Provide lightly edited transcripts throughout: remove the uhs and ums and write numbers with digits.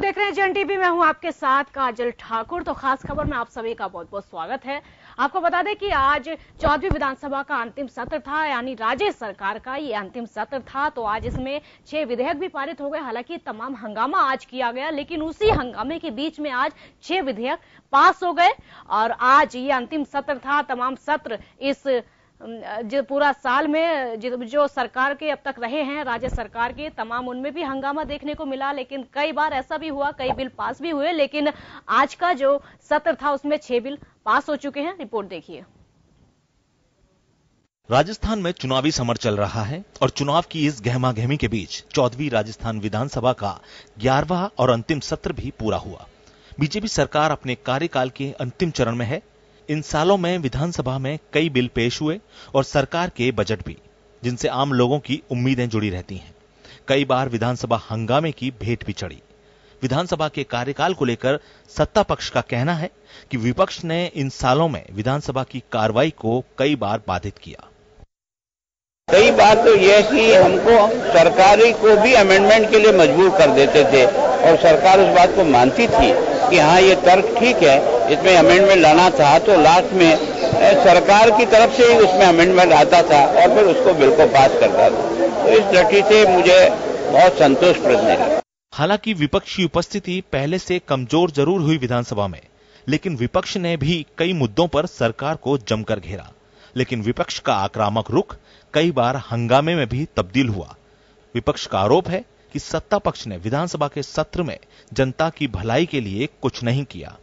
देख रहे हैं जन टीवी में हूं आपके साथ काजल ठाकुर। तो खास खबर में आप सभी का बहुत बहुत स्वागत है। आपको बता दें कि आज 14वीं विधानसभा का अंतिम सत्र था, यानी राज्य सरकार का ये अंतिम सत्र था। तो आज इसमें 6 विधेयक भी पारित हो गए। हालांकि तमाम हंगामा आज किया गया, लेकिन उसी हंगामे के बीच में आज 6 विधेयक पास हो गए और आज ये अंतिम सत्र था। तमाम सत्र इस जो पूरा साल में जो सरकार के अब तक रहे हैं राज्य सरकार के, तमाम उनमें भी हंगामा देखने को मिला। लेकिन कई बार ऐसा भी हुआ, कई बिल पास भी हुए, लेकिन आज का जो सत्र था उसमें 6 बिल पास हो चुके हैं। रिपोर्ट देखिए। राजस्थान में चुनावी समर चल रहा है और चुनाव की इस गहमागहमी के बीच 14वीं राजस्थान विधानसभा का 11वां और अंतिम सत्र भी पूरा हुआ। बीजेपी सरकार अपने कार्यकाल के अंतिम चरण में है। इन सालों में विधानसभा में कई बिल पेश हुए और सरकार के बजट भी, जिनसे आम लोगों की उम्मीदें जुड़ी रहती हैं। कई बार विधानसभा हंगामे की भेंट भी चढ़ी। विधानसभा के कार्यकाल को लेकर सत्ता पक्ष का कहना है कि विपक्ष ने इन सालों में विधानसभा की कार्रवाई को कई बार बाधित किया। कई बार तो यह कि हमको सरकारी को भी अमेंडमेंट के लिए मजबूर कर देते थे और सरकार उस बात को मानती थी कि हाँ ये तर्क ठीक है, इसमें अमेंडमेंट लाना था, तो लास्ट में सरकार की तरफ से ही उसमें अमेंडमेंट आता था और फिर उसको बिल को पास करता था। तो इस दृष्टि से मुझे बहुत संतोषप्रद लगा। हालांकि विपक्ष की उपस्थिति पहले से कमजोर जरूर हुई विधानसभा में, लेकिन विपक्ष ने भी कई मुद्दों पर सरकार को जमकर घेरा। लेकिन विपक्ष का आक्रामक रुख कई बार हंगामे में भी तब्दील हुआ। विपक्ष का आरोप है कि सत्ता पक्ष ने विधानसभा के सत्र में जनता की भलाई के लिए कुछ नहीं किया।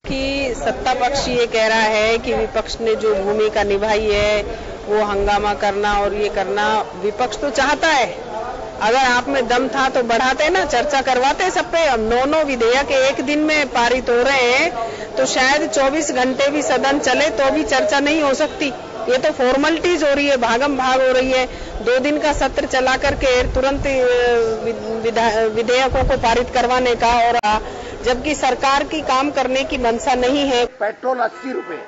कि सत्ता पक्ष ये कह रहा है कि विपक्ष ने जो भूमिका निभाई है वो हंगामा करना और ये करना, विपक्ष तो चाहता है। अगर आप में दम था तो बढ़ाते ना, चर्चा करवाते सब पे। अब 9 विधेयक एक दिन में पारित हो रहे हैं तो शायद 24 घंटे भी सदन चले तो भी चर्चा नहीं हो सकती। ये तो फॉर्मेलिटीज हो रही है, भागम भाग हो रही है। 2 दिन का सत्र चला करके तुरंत विधेयकों को पारित करवाने का, और जबकि सरकार की काम करने की मंशा नहीं है। पेट्रोल 80 रुपए,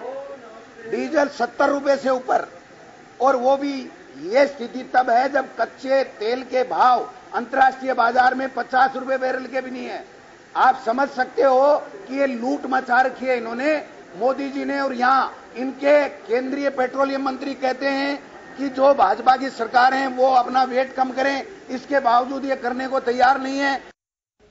डीजल 70 रुपए से ऊपर, और वो भी ये स्थिति तब है जब कच्चे तेल के भाव अंतर्राष्ट्रीय बाजार में 50 रुपए बैरल के भी नहीं है। आप समझ सकते हो कि ये लूट मचा रखी है इन्होंने, मोदी जी ने। और यहाँ इनके केंद्रीय पेट्रोलियम मंत्री कहते हैं कि जो भाजपा की सरकार है वो अपना वेट कम करें, इसके बावजूद ये करने को तैयार नहीं है।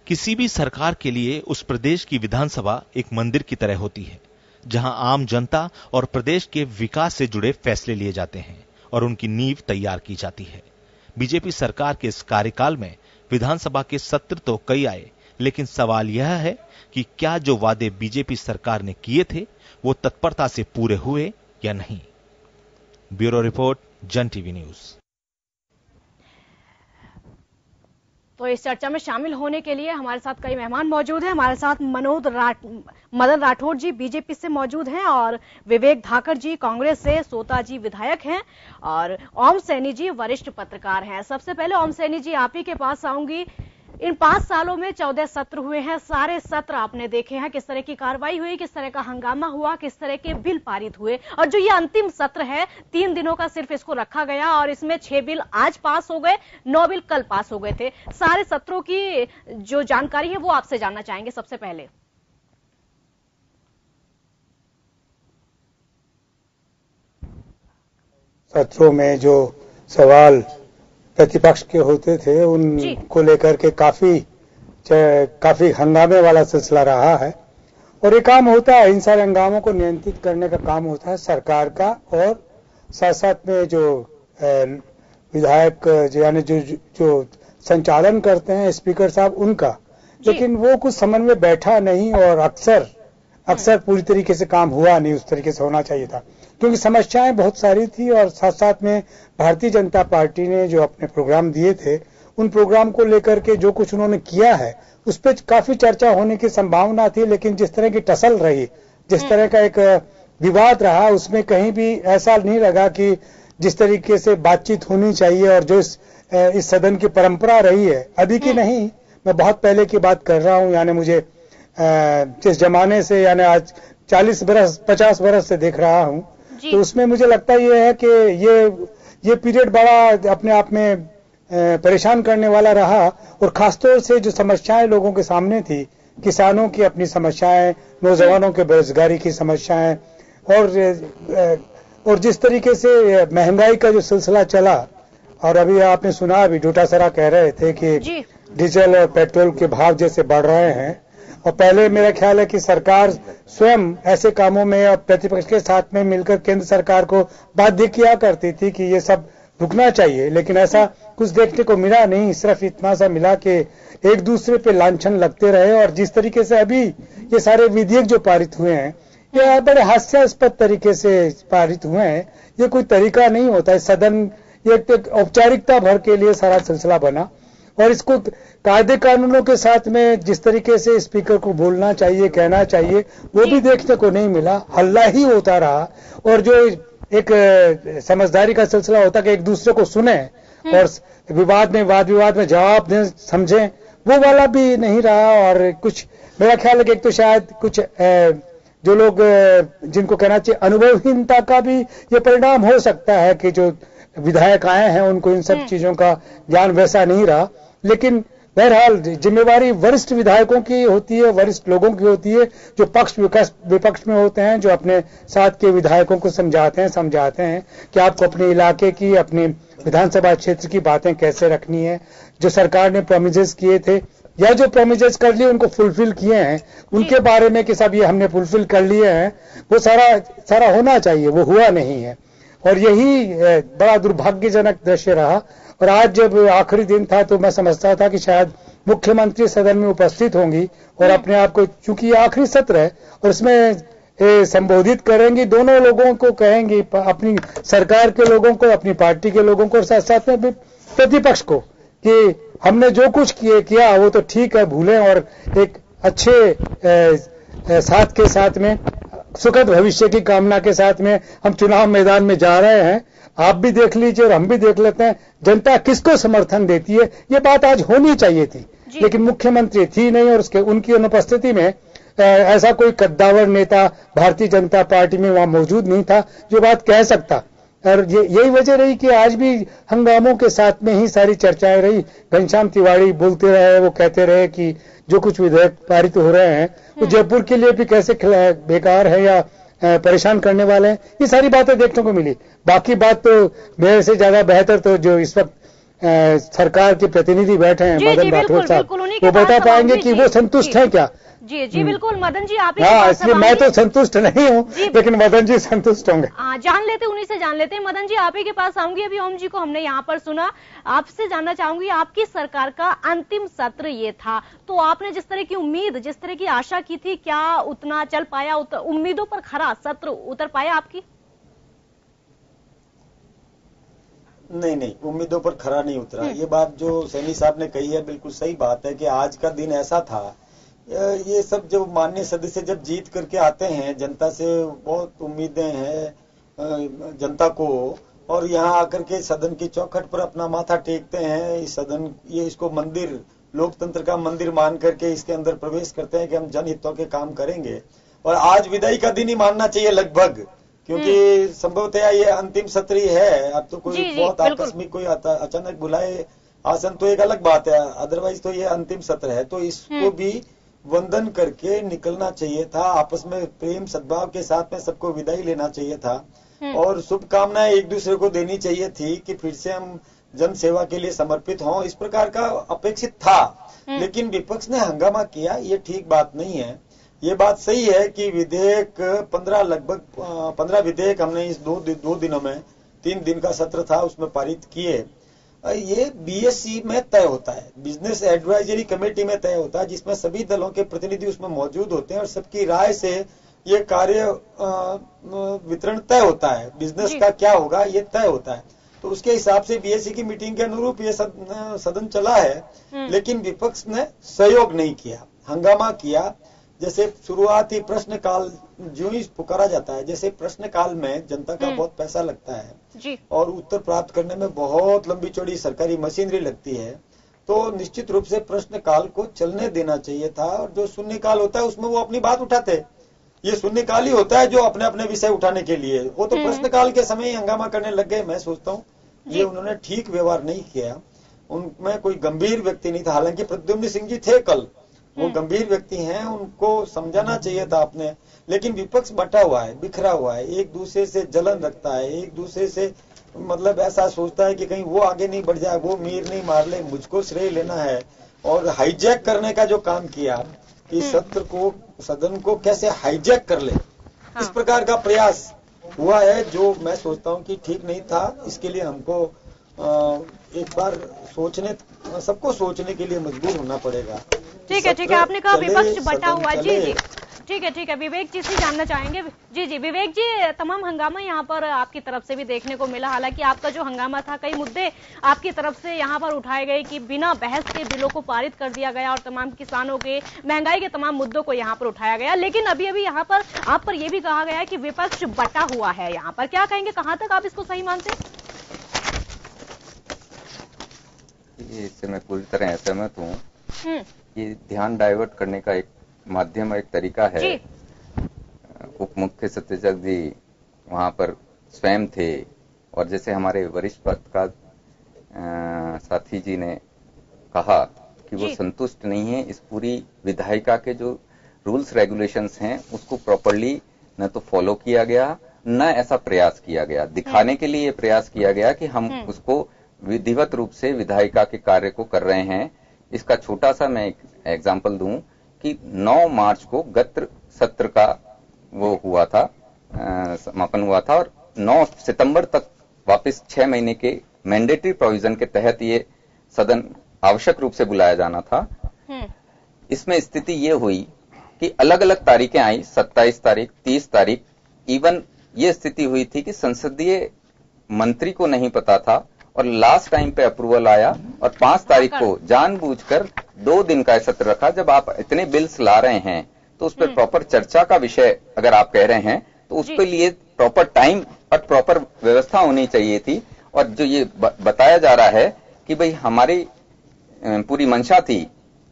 किसी भी सरकार के लिए उस प्रदेश की विधानसभा एक मंदिर की तरह होती है, जहां आम जनता और प्रदेश के विकास से जुड़े फैसले लिए जाते हैं और उनकी नींव तैयार की जाती है। बीजेपी सरकार के इस कार्यकाल में विधानसभा के सत्र तो कई आए, लेकिन सवाल यह है कि क्या जो वादे बीजेपी सरकार ने किए थे वो तत्परता से पूरे हुए या नहीं। ब्यूरो रिपोर्ट, जन टीवी न्यूज। तो इस चर्चा में शामिल होने के लिए हमारे साथ कई मेहमान मौजूद हैं। हमारे साथ मदन राठौड़ जी बीजेपी से मौजूद हैं और विवेक धाकर जी कांग्रेस से सोता जी विधायक हैं और ओम सैनी जी वरिष्ठ पत्रकार हैं। सबसे पहले ओम सैनी जी आप ही के पास आऊंगी। इन 5 सालों में 14 सत्र हुए हैं। सारे सत्र आपने देखे हैं, किस तरह की कार्रवाई हुई, किस तरह का हंगामा हुआ, किस तरह के बिल पारित हुए। और जो ये अंतिम सत्र है 3 दिनों का सिर्फ इसको रखा गया और इसमें 6 बिल आज पास हो गए, 9 बिल कल पास हो गए थे। सारे सत्रों की जो जानकारी है वो आपसे जानना चाहेंगे। सबसे पहले सत्रों में जो सवाल प्रतिपक्ष के होते थे उनको लेकर के काफी हंगामे वाला सिलसिला रहा है। और ये काम होता है, इन सारे हंगामों को नियंत्रित करने का काम होता है सरकार का, और साथ साथ में जो विधायक यानी जो संचालन करते हैं स्पीकर साहब उनका, लेकिन वो कुछ समझ में बैठा नहीं और अक्सर पूरी तरीके से काम हुआ नहीं उस तरीके से होना चाहिए था, क्योंकि समस्याएं बहुत सारी थी। और साथ साथ में भारतीय जनता पार्टी ने जो अपने प्रोग्राम दिए थे उन प्रोग्राम को लेकर के जो कुछ उन्होंने किया है उस पर काफी चर्चा होने की संभावना थी, लेकिन जिस तरह की टसल रही, जिस तरह का एक विवाद रहा, उसमें कहीं भी ऐसा नहीं लगा कि जिस तरीके से बातचीत होनी चाहिए और जो इस सदन की परंपरा रही है, अभी की नहीं, मैं बहुत पहले की बात कर रहा हूं। यानी मुझे जिस जमाने से, यानी आज 50 बरस से देख रहा हूं, तो उसमें मुझे लगता ये है कि ये पीरियड बड़ा अपने आप में परेशान करने वाला रहा। और खासतौर से जो समस्याएं लोगों के सामने थी, किसानों की अपनी समस्याएं, नौजवानों के बेरोजगारी की समस्याएं, और जिस तरीके से महंगाई का जो सिलसिला चला, और अभी आपने सुना, अभी डोटासरा कह रहे थे कि डीजल और पेट्रोल के भाव जैसे बढ़ रहे हैं, और पहले मेरा ख्याल है कि सरकार स्वयं ऐसे कामों में और प्रतिपक्ष के साथ में मिलकर केंद्र सरकार को बाध्य किया करती थी कि ये सब रुकना चाहिए, लेकिन ऐसा कुछ देखने को मिला नहीं। सिर्फ इतना सा मिला कि एक दूसरे पे लांछन लगते रहे। और जिस तरीके से अभी ये सारे विधेयक जो पारित हुए हैं, ये बड़े हास्यास्पद तरीके से पारित हुए हैं। ये कोई तरीका नहीं होता है। सदन ये एक औपचारिकता भर के लिए सारा सिलसिला बना, और इसको कायदे कानूनों के साथ में जिस तरीके से स्पीकर को बोलना चाहिए, कहना चाहिए, वो भी देखने को नहीं मिला। हल्ला ही होता रहा। और जो एक समझदारी का सिलसिला होता कि एक दूसरे को सुने और वाद विवाद में जवाब दें, समझें, वो वाला भी नहीं रहा। और कुछ मेरा ख्याल है कि एक तो शायद कुछ जो लोग जिनको कहना चाहिए अनुभवहीनता का भी ये परिणाम हो सकता है कि जो विधायक आए हैं उनको इन सब चीजों का ज्ञान वैसा नहीं रहा। लेकिन बहरहाल जिम्मेवारी वरिष्ठ विधायकों की होती है, वरिष्ठ लोगों की होती है, जो पक्ष विपक्ष में होते हैं, जो अपने साथ के विधायकों को समझाते हैं कि आपको अपने इलाके की, अपने विधानसभा क्षेत्र की बातें कैसे रखनी है। जो सरकार ने प्रोमिसेस किए थे या जो प्रोमिसेस कर लिए उनको फुलफिल किए हैं, उनके बारे में कि सब ये हमने फुलफिल कर लिए हैं, वो सारा होना चाहिए, वो हुआ नहीं है। और यही बड़ा दुर्भाग्यजनक दृश्य रहा। और आज जब आखिरी दिन था तो मैं समझता था कि शायद मुख्यमंत्री सदन में उपस्थित होंगी और अपने आप को, चूंकि ये आखिरी सत्र है और इसमें संबोधित करेंगी, दोनों लोगों को कहेंगी, अपनी सरकार के लोगों को, अपनी पार्टी के लोगों को, और साथ साथ में भी प्रतिपक्ष को, कि हमने जो कुछ किया वो तो ठीक है, भूलें, और एक अच्छे साथ के साथ में सुखद भविष्य की कामना के साथ में हम चुनाव मैदान में जा रहे हैं। आप भी देख लीजिए और हम भी देख लेते हैं जनता किसको समर्थन देती है। ये बात आज होनी चाहिए थी, लेकिन मुख्यमंत्री थी नहीं, और उनकी अनुपस्थिति में ऐसा कोई कद्दावर नेता भारतीय जनता पार्टी में वहां मौजूद नहीं था जो बात कह सकता। और यही वजह रही कि आज भी हंगामों के साथ में ही सारी चर्चाएं रही। घनश्याम तिवारी बोलते रहे, वो कहते रहे कि जो कुछ विधेयक पारित हो रहे हैं वो जयपुर के लिए भी कैसे बेकार है या परेशान करने वाले हैं, ये सारी बातें देखने को मिली। बाकी बात तो मेरे से ज्यादा बेहतर तो जो इस वक्त सरकार के प्रतिनिधि बैठे हैं, मदन राठौर साहब, वो बता पाएंगे कि वो संतुष्ट हैं क्या। जी बिल्कुल मदन जी, आप इसलिए मैं तो संतुष्ट नहीं हूँ, लेकिन मदन जी संतुष्ट होंगे। उन्हीं से जान लेते हैं। मदन जी, आप ही के पास आऊंगी। अभी ओम जी को हमने यहाँ पर सुना, आपसे जानना चाहूंगी, आपकी सरकार का अंतिम सत्र ये था, तो आपने जिस तरह की उम्मीद, जिस तरह की आशा की थी, क्या उतना चल पाया, उम्मीदों पर खरा सत्र उतर पाया आपकी? नहीं, उम्मीदों पर खरा नहीं उतरा। ये बात जो सैनी साहब ने कही है बिल्कुल सही बात है कि आज का दिन ऐसा था। ये सब जो माननीय सदस्य जब जीत करके आते हैं, जनता से बहुत उम्मीदें हैं जनता को, और यहाँ आकर के सदन की चौखट पर अपना माथा टेकते हैं। इस सदन, ये इसको मंदिर, लोकतंत्र का मंदिर मान करके इसके अंदर प्रवेश करते हैं कि हम जनहितों के काम करेंगे। और आज विदाई का दिन ही मानना चाहिए लगभग, क्योंकि संभवतः ये अंतिम सत्र ही है। अब तो कोई बहुत आकस्मिक कोई अचानक बुलाए आसन तो एक अलग बात है, अदरवाइज तो ये अंतिम सत्र है, तो इसको भी वंदन करके निकलना चाहिए था। आपस में प्रेम सद्भाव के साथ में सबको विदाई लेना चाहिए था, और शुभकामनाएं एक दूसरे को देनी चाहिए थी कि फिर से हम जन सेवा के लिए समर्पित हों, इस प्रकार का अपेक्षित था। लेकिन विपक्ष ने हंगामा किया, ये ठीक बात नहीं है। ये बात सही है कि विधेयक लगभग 15 विधेयक हमने इस दो दिनों में, 3 दिन का सत्र था उसमें पारित किए। ये बीएससी में तय होता है, बिजनेस एडवाइजरी कमेटी में तय होता है, जिसमें सभी दलों के प्रतिनिधि उसमें मौजूद होते हैं और सबकी राय से ये कार्य वितरण तय होता है। बिजनेस का क्या होगा ये तय होता है, तो उसके हिसाब से बीएससी की मीटिंग के अनुरूप ये सदन चला है। लेकिन विपक्ष ने सहयोग नहीं किया, हंगामा किया। जैसे शुरुआती प्रश्नकाल जो ही पुकारा जाता है, जैसे प्रश्नकाल में जनता का बहुत पैसा लगता है और उत्तर प्राप्त करने में बहुत लंबी चौड़ी सरकारी मशीनरी लगती है, तो निश्चित रूप से प्रश्नकाल को चलने देना चाहिए था। और जो शून्यकाल होता है उसमें वो अपनी बात उठाते, ये शून्यकाल ही होता है जो अपने अपने विषय उठाने के लिए, वो तो प्रश्नकाल के समय ही हंगामा करने लग गए। मैं सोचता हूँ ये उन्होंने ठीक व्यवहार नहीं किया। उनमें कोई गंभीर व्यक्ति नहीं था। हालांकि प्रद्युम्न सिंह जी थे कल, वो गंभीर व्यक्ति हैं, उनको समझाना चाहिए था आपने। लेकिन विपक्ष बटा हुआ है, बिखरा हुआ है, एक दूसरे से जलन रखता है, एक दूसरे से मतलब ऐसा सोचता है कि कहीं वो आगे नहीं बढ़ जाए, वो मीर नहीं मार ले, मुझको श्रेय लेना है। और हाईजैक करने का जो काम किया कि सत्र को, सदन को कैसे हाईजैक कर ले, इस प्रकार का प्रयास हुआ है, जो मैं सोचता हूं कि ठीक नहीं था। इसके लिए हमको एक बार सोचने, सबको सोचने के लिए मजबूर होना पड़ेगा। ठीक है, आपने कहा विपक्ष बटा हुआ। जी, ठीक है, विवेक जी से जानना चाहेंगे। जी, विवेक जी, तमाम हंगामा यहाँ पर आपकी तरफ से भी देखने को मिला। हालांकि आपका जो हंगामा था, कई मुद्दे आपकी तरफ से यहाँ पर उठाए गए कि बिना बहस के बिलों को पारित कर दिया गया और तमाम किसानों के, महंगाई के तमाम मुद्दों को यहाँ पर उठाया गया। लेकिन अभी यहाँ पर आप पर यह भी कहा गया है कि विपक्ष बटा हुआ है। यहाँ पर क्या कहेंगे, कहाँ तक आप इसको सही मानते हैं? इससे मैं पूरी तरह सहमत हूँ। ये ध्यान डाइवर्ट करने का एक माध्यम, एक तरीका है। उप मुख्य सचेतक जी वहां पर स्वयं थे, और जैसे हमारे वरिष्ठ पत्रकार साथी जी ने कहा कि वो संतुष्ट नहीं है इस पूरी विधायिका के जो रूल्स रेगुलेशंस हैं उसको प्रॉपर्ली न तो फॉलो किया गया, न ऐसा प्रयास किया गया। दिखाने के लिए ये प्रयास किया गया कि हम उसको विधिवत रूप से विधायिका के कार्य को कर रहे हैं। इसका छोटा सा मैं एक एग्जाम्पल दूं कि 9 मार्च को गत्र सत्र का वो हुआ था, समापन हुआ था, और 9 सितंबर तक वापस 6 महीने के मैंडेटरी प्रोविजन के तहत ये सदन आवश्यक रूप से बुलाया जाना था। इसमें स्थिति ये हुई कि अलग अलग तारीखें आई, 27 तारीख, 30 तारीख, इवन ये स्थिति हुई थी कि संसदीय मंत्री को नहीं पता था, और लास्ट टाइम पे अप्रूवल आया, और 5 तारीख को जानबूझकर 2 दिन का सत्र रखा। जब आप इतने बिल्स ला रहे हैं तो उस पर प्रॉपर चर्चा का विषय अगर आप कह रहे हैं तो उसके लिए प्रॉपर टाइम और प्रॉपर व्यवस्था होनी चाहिए थी। और जो ये बताया जा रहा है कि भाई हमारी पूरी मंशा थी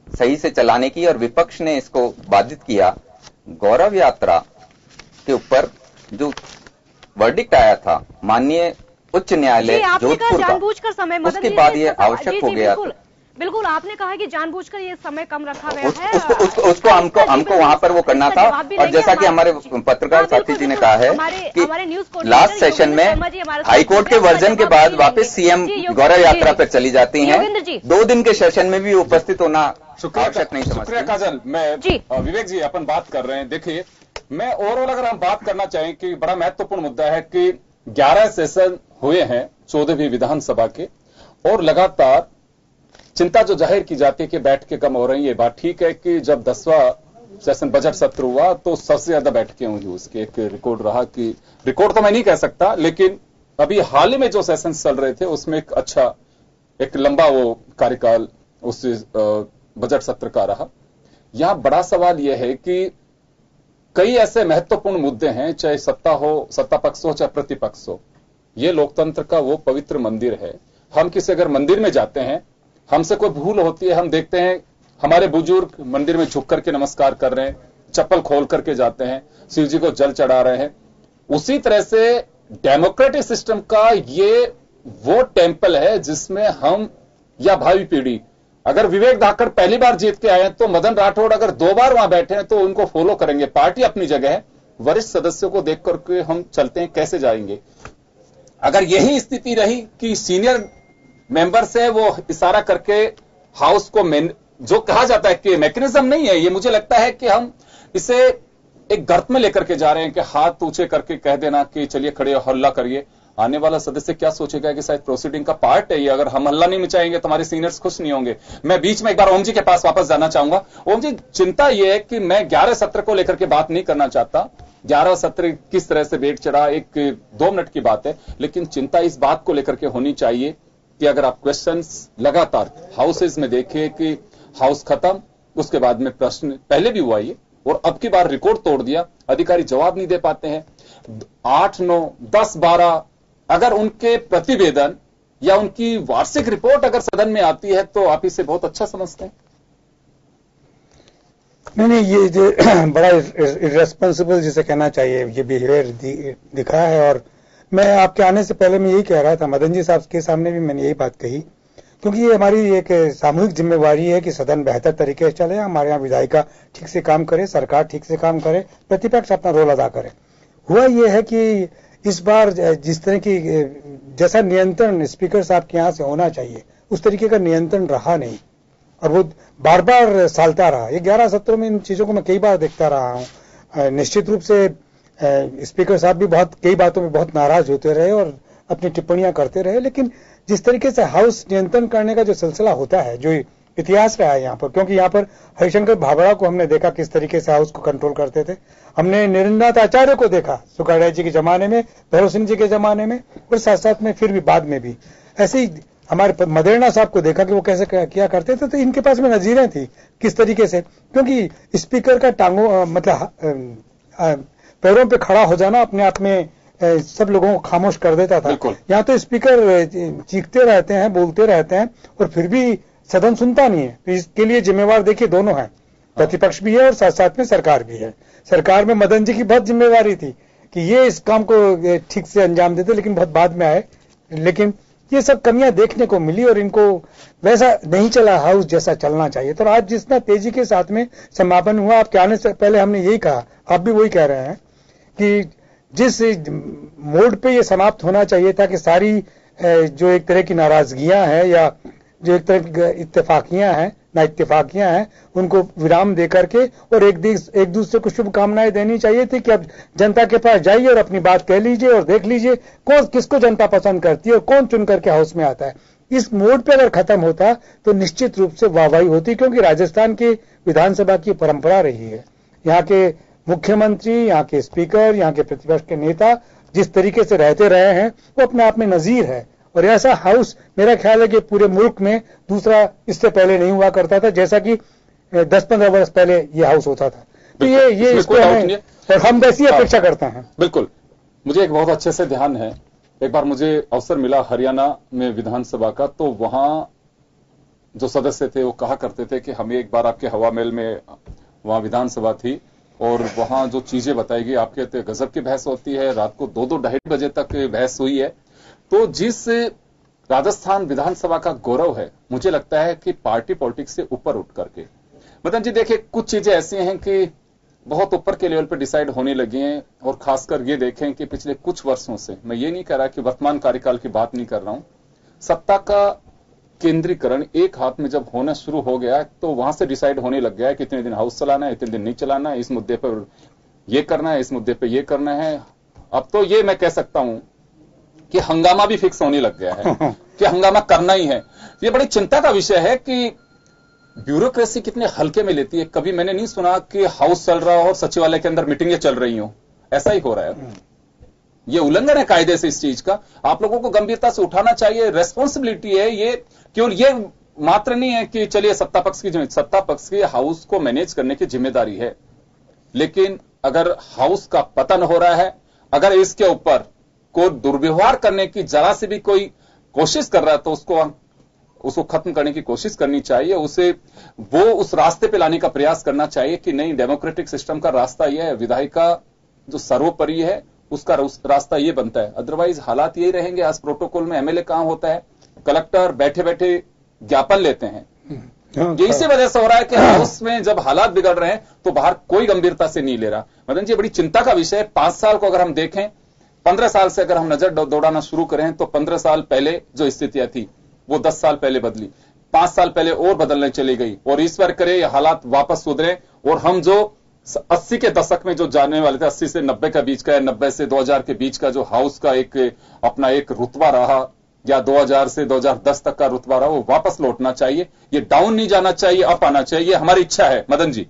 सही से चलाने की, और विपक्ष ने इसको बाधित किया। गौरव यात्रा के ऊपर जो वर्डिक्ट आया था माननीय उच्च न्यायालय जोधपुर जानबूझकर समय, उसके बाद ये आवश्यक हो गया। बिल्कुल, आपने कहा कि जानबूझकर ये समय कम रखा गया है। उसको हमको वहां पर वो करना था। और जैसा कि हमारे पत्रकार साथी जी ने कहा है कि लास्ट सेशन में हाईकोर्ट के वर्जन के बाद वापस सीएम गौरव यात्रा पर चली जाती हैं। 2 दिन के सेशन में भी उपस्थित होना आवश्यक नहीं समझते। शुक्रिया काजल। मैं विवेक जी अपन बात कर रहे हैं। देखिए, मैं ओवरऑल अगर हम बात करना चाहें कि बड़ा महत्वपूर्ण मुद्दा है कि 11 सेशन हुए हैं 14वीं विधानसभा के, और लगातार चिंता जो जाहिर की जाती है कि बैठकें कम हो रही है। ये बात ठीक है कि जब 10वां सेशन बजट सत्र हुआ तो सबसे ज्यादा बैठकें हुई, उसके एक रिकॉर्ड रहा कि, रिकॉर्ड तो मैं नहीं कह सकता, लेकिन अभी हाल ही में जो सेशन चल रहे थे उसमें एक अच्छा, एक लंबा वो कार्यकाल उस बजट सत्र का रहा। यहां बड़ा सवाल यह है कि कई ऐसे महत्वपूर्ण मुद्दे हैं, चाहे सत्ता हो, सत्ता पक्ष हो, चाहे प्रतिपक्ष हो। ये लोकतंत्र का वो पवित्र मंदिर है। हम किसी अगर मंदिर में जाते हैं, हमसे कोई भूल होती है, हम देखते हैं हमारे बुजुर्ग मंदिर में झुक करके नमस्कार कर रहे हैं, चप्पल खोल करके जाते हैं, शिव जी को जल चढ़ा रहे हैं। उसी तरह से डेमोक्रेटिक सिस्टम का ये वो टेम्पल है जिसमें हम या भावी पीढ़ी, अगर विवेक धाकड़ पहली बार जीत के आए हैं तो मदन राठौड़ अगर 2 बार वहां बैठे हैं तो उनको फॉलो करेंगे। पार्टी अपनी जगह है, वरिष्ठ सदस्यों को देख करके हम चलते हैं, कैसे जाएंगे। अगर यही स्थिति रही कि सीनियर मेंबर से वो इशारा करके हाउस को, जो कहा जाता है कि मैकेनिज्म नहीं है, ये मुझे लगता है कि हम इसे एक गर्त में लेकर के जा रहे हैं कि हाथ ऊंचे करके कह देना कि चलिए खड़े हल्ला करिए। आने वाला सदस्य क्या सोचेगा कि शायद प्रोसीडिंग का पार्ट है ये, अगर हम हल्ला नहीं मचाएंगे तो हमारे सीनियर्स खुश नहीं होंगे। मैं बीच में एक बार ओम जी के पास वापस जाना चाहूंगा। ओम जी, चिंता यह है कि मैं 11 सत्र को लेकर के बात नहीं करना चाहता, 11 सत्र किस तरह से बेट चढ़ा, एक 2 मिनट की बात है, लेकिन चिंता इस बात को लेकर के होनी चाहिए कि अगर आप क्वेश्चंस लगातार हाउसेज में देखें कि हाउस खत्म, उसके बाद में प्रश्न पहले भी हुआ ये, और अब की बार रिकॉर्ड तोड़ दिया, अधिकारी जवाब नहीं दे पाते हैं। 8, 9, 10, 12 अगर उनके प्रतिवेदन या उनकी वार्षिक रिपोर्ट अगर सदन में आती है तो आप इसे बहुत अच्छा समझते हैं। नहीं, ये जो बड़ा इर्रेस्पॉन्सिबल जिसे कहना चाहिए, ये बिहेवियर दिखा है। और मैं आपके आने से पहले मैं यही कह रहा था, मदन जी साहब के सामने भी मैंने यही बात कही क्योंकि ये हमारी एक सामूहिक जिम्मेवारी है कि सदन बेहतर तरीके से चले, हमारे यहाँ विधायिका ठीक से काम करे, सरकार ठीक से काम करे, प्रतिपक्ष अपना रोल अदा करे। हुआ ये है कि इस बार जिस तरह की जैसा नियंत्रण स्पीकर साहब के यहाँ से होना चाहिए उस तरीके का नियंत्रण रहा नहीं और वो बार बार सालता रहा। ये 11 सत्रों में इन चीजों को मैं कई बार देखता रहा हूँ। निश्चित रूप से स्पीकर साहब भी कई बातों में बहुत नाराज होते रहे और अपनी टिप्पणियां करते रहे, लेकिन जिस तरीके से हाउस नियंत्रण करने का जो सिलसिला होता है, जो इतिहास रहा है यहाँ पर, क्योंकि यहाँ पर हरिशंकर भाभड़ा को हमने देखा किस तरीके से हाउस को कंट्रोल करते थे, हमने निरंजनाथ आचार्य को देखा सुखाड़िया जी के जमाने में, भैरव सिंह जी के जमाने में, और साथ साथ में फिर भी बाद में भी ऐसे ही हमारे मदेरणा साहब को देखा कि वो कैसे किया करते थे। तो इनके पास में नजीरें थी किस तरीके से, क्योंकि स्पीकर का टांगों मतलब पैरों पे खड़ा हो जाना अपने आप में सब लोगों को खामोश कर देता था। यहाँ तो स्पीकर चीखते रहते हैं, बोलते रहते हैं और फिर भी सदन सुनता नहीं है। तो इसके लिए जिम्मेवार देखिए दोनों हैं, प्रतिपक्ष भी है और साथ साथ में सरकार भी है। सरकार में मदन जी की बहुत जिम्मेवारी थी कि ये इस काम को ठीक से अंजाम देते, लेकिन बहुत बाद में आए। लेकिन ये सब कमियां देखने को मिली और इनको वैसा नहीं चला हाउस जैसा चलना चाहिए। तो आज जितना तेजी के साथ में समापन हुआ, आपके आने से पहले हमने यही कहा, आप भी वही कह रहे हैं कि जिस मोड पे ये समाप्त होना चाहिए था कि सारी जो एक तरह की नाराजगियां हैं या जो एक तरह की इत्तेफाकियां हैं ना इत्तेफाकियां हैं उनको विराम दे करके और एक दूसरे को शुभकामनाएं देनी चाहिए थी कि अब जनता के पास जाइए और अपनी बात कह लीजिए और देख लीजिए कौन किसको जनता पसंद करती है और कौन चुन करके हाउस में आता है। इस मोड पे अगर खत्म होता तो निश्चित रूप से वाहवाही होती, क्योंकि राजस्थान की विधानसभा की परंपरा रही है। यहाँ के मुख्यमंत्री, यहाँ के स्पीकर, यहाँ के प्रतिपक्ष के नेता जिस तरीके से रहते रहे हैं वो अपने आप में नजीर है। और ऐसा हाउस मेरा ख्याल है कि पूरे मुल्क में दूसरा इससे पहले नहीं हुआ करता था, जैसा कि 10-15 वर्ष पहले ये हाउस होता था। तो ये इसको और हम वैसी अपेक्षा करते हैं। बिल्कुल, मुझे एक बहुत अच्छे से ध्यान है, एक बार मुझे अवसर मिला हरियाणा में विधानसभा का, तो वहां जो सदस्य थे वो कहा करते थे कि हमें एक बार आपके हवा महल में वहां विधानसभा थी और वहां जो चीजें बताई गई, आप कहते गजब की बहस होती है, रात को 2-2-2:30 बजे तक बहस हुई है। तो जिस राजस्थान विधानसभा का गौरव है, मुझे लगता है कि पार्टी पॉलिटिक्स से ऊपर उठ करके, मतलब जी देखिए कुछ चीजें ऐसी हैं कि बहुत ऊपर के लेवल पर डिसाइड होने लगी हैं। और खासकर ये देखें कि पिछले कुछ वर्षों से, मैं ये नहीं कह रहा कि वर्तमान कार्यकाल की बात नहीं कर रहा हूं, सत्ता का केंद्रीकरण एक हाथ में जब होना शुरू हो गया तो वहां से डिसाइड होने लग गया है कि इतने दिन हाउस चलाना है, इतने दिन नहीं चलाना है, इस मुद्दे पर ये करना है, इस मुद्दे पर ये करना है। अब तो ये मैं कह सकता हूं कि हंगामा भी फिक्स होने लग गया है कि हंगामा करना ही है। ये बड़ी चिंता का विषय है कि ब्यूरोक्रेसी कितने हल्के में लेती है। कभी मैंने नहीं सुना कि हाउस चल रहा हो और सचिवालय के अंदर मीटिंगें चल रही हो, ऐसा ही हो रहा है। ये उल्लंघन है कायदे से इस चीज का, आप लोगों को गंभीरता से उठाना चाहिए। रेस्पॉन्सिबिलिटी है ये, केवल ये मात्र नहीं है कि चलिए सत्ता पक्ष की हाउस को मैनेज करने की जिम्मेदारी है, लेकिन अगर हाउस का पतन हो रहा है, अगर इसके ऊपर कोई दुर्व्यवहार करने की जरा से भी कोई कोशिश कर रहा है तो उसको खत्म करने की कोशिश करनी चाहिए, उसे वो उस रास्ते पे लाने का प्रयास करना चाहिए कि नहीं, डेमोक्रेटिक सिस्टम का रास्ता यह है, विधायिका जो सर्वोपरि है उसका रास्ता ये बनता है। अदरवाइज हालात यही रहेंगे। आज प्रोटोकॉल में एमएलए काम होता है, कलेक्टर बैठे बैठे ज्ञापन लेते हैं। ये इसी वजह से हो रहा है कि हाउस में जब हालात बिगड़ रहे हैं तो बाहर कोई गंभीरता से नहीं ले रहा। मदन जी बड़ी चिंता का विषय है। 5 साल को अगर हम देखें, 15 साल से अगर हम नजर दौड़ाना शुरू करें तो 15 साल पहले जो स्थितियां थी वो 10 साल पहले बदली, 5 साल पहले और बदलने चली गई। और ईश्वर करे ये हालात वापस सुधरे और हम जो 80 के दशक में जो जाने वाले थे, 80 से 90 का बीच का या 90 से 2000 के बीच का जो हाउस का अपना एक रुतबा रहा, या 2000 से 2010 तक का रुतबा रहा, वो वापस लौटना चाहिए। ये डाउन नहीं जाना चाहिए, अप आना चाहिए, हमारी इच्छा है। मदन जी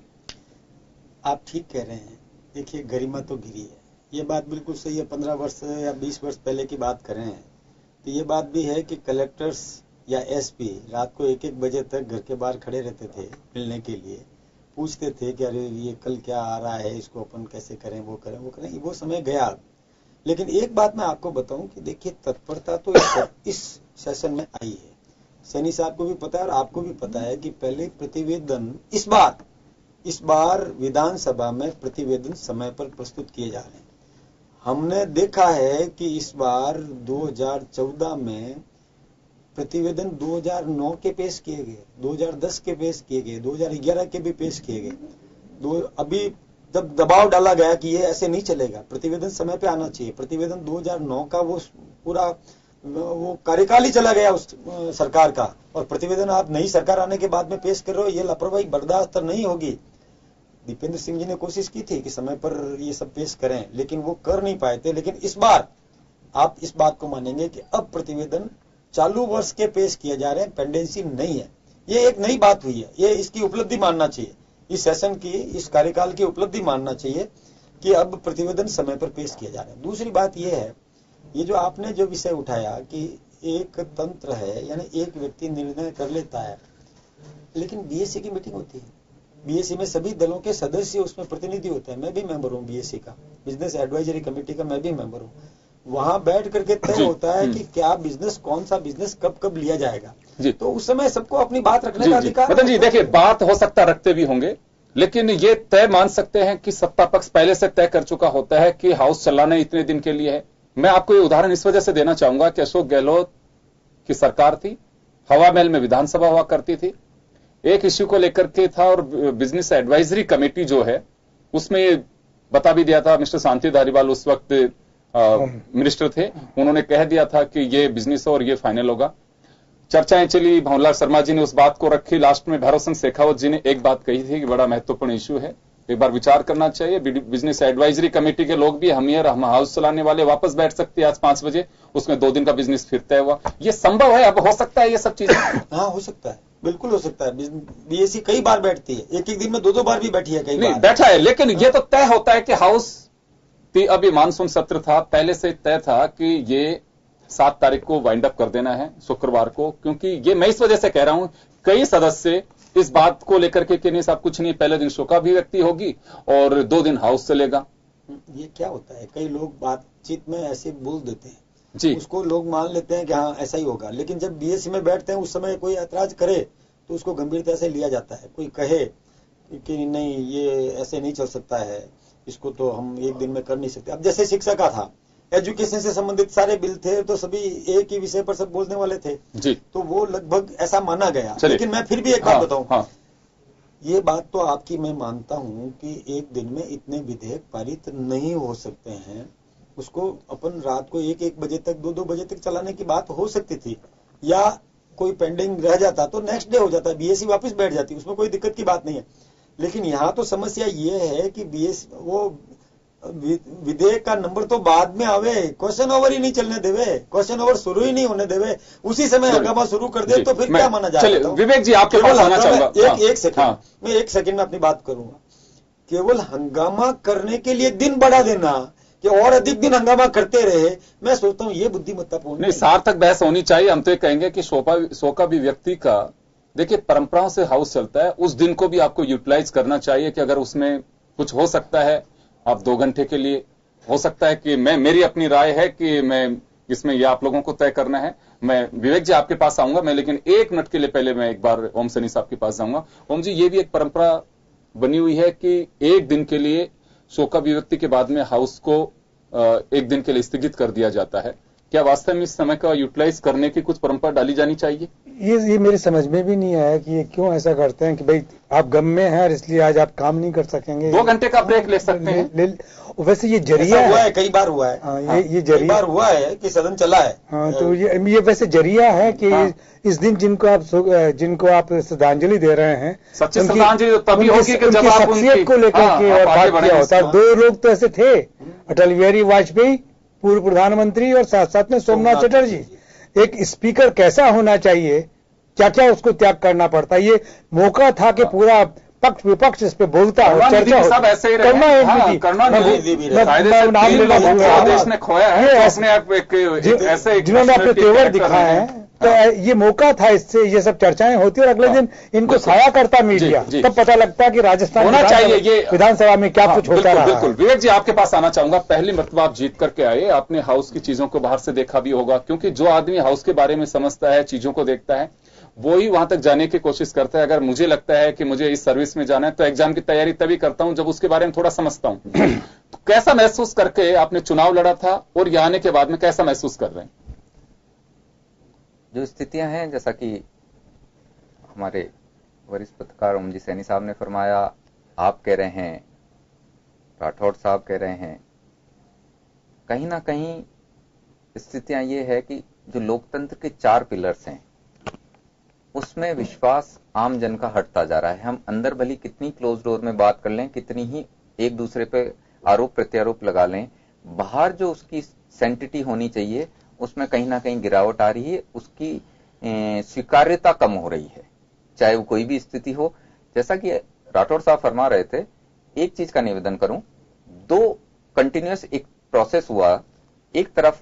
आप ठीक कह रहे हैं। देखिए गरिमा तो गिरी है, ये बात बिल्कुल सही है। 15 वर्ष या 20 वर्ष पहले की बात कर रहे हैं तो ये बात भी है कि कलेक्टर्स या एसपी रात को 1-1 बजे तक घर के बाहर खड़े रहते थे, मिलने के लिए पूछते थे कि अरे ये कल क्या आ रहा है, इसको अपन कैसे करें, वो करें वो करें। वो समय गया। लेकिन एक बात मैं आपको बताऊं कि देखिए तत्परता तो इस सेशन में आई है। सैनी साहब को भी पता है और आपको भी पता है कि पहले प्रतिवेदन इस बार विधानसभा में प्रतिवेदन समय पर प्रस्तुत किए जा रहे हैं। हमने देखा है कि इस बार 2014 में प्रतिवेदन 2009 के पेश किए गए, 2010 के पेश किए गए, 2011 के भी पेश किए गए। अभी जब दबाव डाला गया कि ये ऐसे नहीं चलेगा, प्रतिवेदन समय पे आना चाहिए, प्रतिवेदन 2009 का वो पूरा वो कार्यकाल ही चला गया उस सरकार का, और प्रतिवेदन आप नई सरकार आने के बाद में पेश कर रहे हो, ये लापरवाही बर्दाश्त नहीं होगी। दीपेंद्र सिंह जी ने कोशिश की थी कि समय पर ये सब पेश करें, लेकिन वो कर नहीं पाए थे। लेकिन इस बार आप इस बात को मानेंगे कि अब प्रतिवेदन चालू वर्ष के पेश किए जा रहे हैं, पेंडेंसी नहीं है। ये एक नई बात हुई है, ये इसकी उपलब्धि मानना चाहिए, इस सेशन की, इस कार्यकाल की उपलब्धि मानना चाहिए कि अब प्रतिवेदन समय पर पेश किए जा रहे हैं। दूसरी बात यह है, ये जो आपने जो विषय उठाया कि एक तंत्र है, यानी एक व्यक्ति निर्णय कर लेता है, लेकिन बीएससी की मीटिंग होती है, बीएससी में सभी दलों के सदस्य उसमें प्रतिनिधि होते हैं। मैं भी मेंबर हूँ बीएससी का, बिजनेस एडवाइजरी कमेटी का मैं भी मेंबर हूँ। वहां बैठ करके तय होता है कि क्या बिजनेस, कौन सा बिजनेस कब कब लिया जाएगा जी। तो उस समय सबको अपनी बात रखने का अधिकार। मदन जी देखिए, बात हो सकता रखते भी होंगे, लेकिन ये तय मान सकते हैं कि सत्ता पक्ष पहले से तय कर चुका होता है कि हाउस चलाना इतने दिन के लिए है। मैं आपको ये उदाहरण इस वजह से देना चाहूंगा कि अशोक गहलोत की सरकार थी, हवा महल में विधानसभा हुआ करती थी, एक इश्यू को लेकर के था, और बिजनेस एडवाइजरी कमेटी जो है उसमें बता भी दिया था, मिस्टर शांति धारीवाल उस वक्त मिनिस्टर थे, उन्होंने कह दिया था कि ये बिजनेस और ये फाइनल होगा। चर्चाएं चली, भंवरलाल शर्मा जी ने उस बात को रखी, लास्ट में भैरव सिंह शेखावत जी ने एक बात कही थी कि बड़ा महत्वपूर्ण इश्यू है, एक बार विचार करना चाहिए। बिजनेस एडवाइजरी कमेटी के लोग भी, हम हाउस चलाने वाले वापस बैठ सकते हैं आज 5 बजे, उसमें 2 दिन का बिजनेस फिर तय हुआ। ये संभव है, अब हो सकता है ये सब चीजें। हाँ हो सकता है, बिल्कुल हो सकता है। बीएससी कई बार बैठती है, एक एक दिन में 2-2 बार भी बैठी है, कई बार बैठा है, लेकिन ये तो तय होता है कि हाउस अभी मानसून सत्र था, पहले से तय था कि ये 7 तारीख को वाइंड अप कर देना है, शुक्रवार को, क्योंकि ये मैं इस वजह से कह रहा हूं, कई सदस्य इस बात को लेकर के कि नहीं साहब कुछ नहीं, पहले दिन शोकाभिव्यक्ति होगी और 2 दिन हाउस चलेगा। ये क्या होता है, कई लोग बातचीत में ऐसे बोल देते हैं जी, उसको लोग मान लेते हैं कि हाँ ऐसा ही होगा, लेकिन जब बीएससी में बैठते हैं उस समय कोई ऐतराज करे तो उसको गंभीरता से लिया जाता है। कोई कहे कि नहीं ये ऐसे नहीं चल सकता है, इसको तो हम एक दिन में कर नहीं सकते। अब जैसे शिक्षा का था, एजुकेशन से संबंधित सारे बिल थे, तो सभी एक ही विषय पर सब बोलने वाले थे जी, तो वो लगभग ऐसा माना गया। लेकिन मैं फिर भी एक बात बताऊं, ये बात तो आपकी मैं मानता हूं कि एक दिन में इतने विधेयक पारित नहीं हो सकते हैं, उसको अपन रात को 1-1 बजे तक, 2-2 बजे तक चलाने की बात हो सकती थी, या कोई पेंडिंग रह जाता तो नेक्स्ट डे हो जाता, बीएससी वापस बैठ जाती, उसमें कोई दिक्कत की बात नहीं है। लेकिन यहाँ तो समस्या ये है कि बीएससी वो विधेयक का नंबर तो बाद में आवे, क्वेश्चन ओवर ही नहीं चलने देवे, क्वेश्चन ओवर शुरू ही नहीं होने देवे, उसी समय हंगामा शुरू कर दे तो फिर क्या माना जाएगा। विवेक जी आपके पास आना चाहूंगा, एक सेकंड, मैं 1 सेकंड में अपनी बात करूंगा। केवल हंगामा करने के लिए दिन बढ़ा देना कि और अधिक दिन हंगामा करते रहे, मैं सोचता हूँ ये बुद्धिमत्तापूर्ण नहीं, सार्थक बहस होनी चाहिए। हम तो ये कहेंगे कि शोका भी व्यक्ति का, देखिए परंपराओं से हाउस चलता है, उस दिन को भी आपको यूटिलाइज करना चाहिए कि अगर उसमें कुछ हो सकता है आप 2 घंटे के लिए, हो सकता है कि मेरी अपनी राय है कि मैं इसमें ये आप लोगों को तय करना है। मैं विवेक जी आपके पास आऊंगा मैं, लेकिन 1 मिनट के लिए पहले मैं एक बार ओम सैनी साहब के पास जाऊंगा। ओम जी, ये भी एक परंपरा बनी हुई है कि 1 दिन के लिए शोकाभिव्यक्ति के बाद में हाउस को 1 दिन के लिए स्थगित कर दिया जाता है। क्या वास्तव में इस समय का यूटिलाइज करने की कुछ परंपरा डाली जानी चाहिए? ये मेरे समझ में भी नहीं आया कि ये क्यों ऐसा करते हैं कि भाई आप गम में हैं और इसलिए आज आप काम नहीं कर सकेंगे, 2 घंटे का ब्रेक ले सकते हैं। वैसे ये जरिया हुआ है, कई बार हुआ है, ये जरिया बार हुआ है कि सदन चला है। हाँ, तो ये वैसे जरिया है कि इस दिन जिनको आप श्रद्धांजलि दे रहे हैं, सच्ची श्रद्धांजलि तभी होगी कि जब आप शख्सियत को लेकर के और बात किया होता है। 2 लोग तो ऐसे थे, अटल बिहारी वाजपेयी पूर्व प्रधानमंत्री और साथ साथ में सोमनाथ चटर्जी। एक स्पीकर कैसा होना चाहिए, क्या क्या उसको त्याग करना पड़ता है, ये मौका था कि पूरा पक्ष विपक्ष इस पे बोलता है, चर्चा सब ऐसे ही देश ने खोया है, जिन्होंने अपने तेवर दिखाए हैं, तो ये मौका था, इससे ये सब चर्चाएं होती और अगले दिन इनको साया करता मीडिया, तब पता लगता कि राजस्थान होना चाहिए ये विधानसभा में क्या कुछ होता रहा। बिल्कुल विवेक जी आपके पास आना चाहूंगा। पहली मर्तबा आप जीत करके आए, आपने हाउस की चीजों को बाहर से देखा भी होगा, क्योंकि जो आदमी हाउस के बारे में समझता है, चीजों को देखता है, वो ही वहां तक जाने की कोशिश करता है। अगर मुझे लगता है कि मुझे इस सर्विस में जाना है तो एग्जाम की तैयारी तभी करता हूं जब उसके बारे में थोड़ा समझता हूं। तो कैसा महसूस करके आपने चुनाव लड़ा था और यहां आने के बाद में कैसा महसूस कर रहे हैं? जो स्थितियां हैं, जैसा कि हमारे वरिष्ठ पत्रकार ओम जी सैनी साहब ने फरमाया, आप कह रहे हैं, राठौड़ साहब कह रहे हैं, कहीं ना कहीं स्थितियां ये है कि जो लोकतंत्र के 4 पिलर्स हैं उसमें विश्वास आम जन का हटता जा रहा है। हम अंदर भली कितनी क्लोज डोर में बात कर लें, कितनी ही एक दूसरे पे आरोप प्रत्यारोप लगा लें, बाहर जो उसकी सेंटिटी होनी चाहिए उसमें कहीं ना कहीं गिरावट आ रही है, उसकी स्वीकार्यता कम हो रही है, चाहे वो कोई भी स्थिति हो। जैसा कि राठौड़ साहब फरमा रहे थे, एक चीज का निवेदन करूं, 2 कंटिन्यूअस एक प्रोसेस हुआ। एक तरफ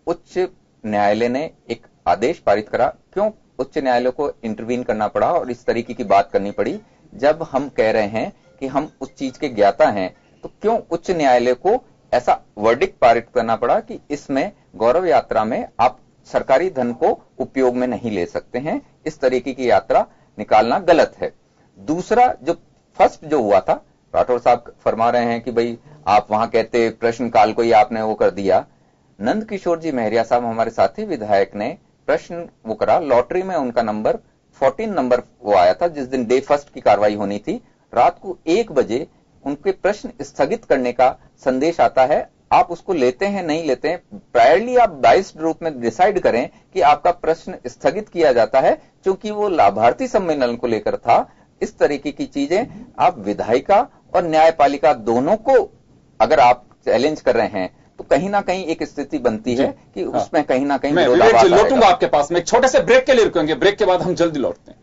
उच्च न्यायालय ने एक आदेश पारित करा, क्यों उच्च न्यायालय को इंटरवीन करना पड़ा और इस तरीके की बात करनी पड़ी? जब हम कह रहे हैं कि हम उस चीज के ज्ञाता हैं, तो क्यों उच्च न्यायालय को ऐसा वर्डिक्ट पारित करना पड़ा कि इसमें गौरव यात्रा में आप सरकारी धन को उपयोग में नहीं ले सकते हैं, इस तरीके की यात्रा निकालना गलत है। दूसरा, जो फर्स्ट जो हुआ था, राठौड़ साहब फरमा रहे हैं कि भाई आप वहां कहते प्रश्नकाल को ही आपने वो कर दिया। नंद किशोर जी मेहरिया साहब हमारे साथी विधायक ने प्रश्न वो करा, लॉटरी में उनका नंबर 14 नंबर वो आया था जिस दिन डे फर्स्ट की कार्रवाई होनी थी। रात को 1 बजे उनके प्रश्न स्थगित करने का संदेश आता है। आप उसको लेते हैं नहीं लेते हैं, प्रायरली आप बाइस्ड रूप में डिसाइड करें कि आपका प्रश्न स्थगित किया जाता है, क्योंकि वो लाभार्थी सम्मेलन को लेकर था। इस तरीके की चीजें आप विधायिका और न्यायपालिका दोनों को अगर आप चैलेंज कर रहे हैं तो कहीं ना कहीं एक स्थिति बनती है कि उसमें कहीं ना कहीं मैं लौटूंगा आपके पास में, एक छोटे से ब्रेक के लिए रुकेंगे, ब्रेक के बाद हम जल्दी लौटते हैं।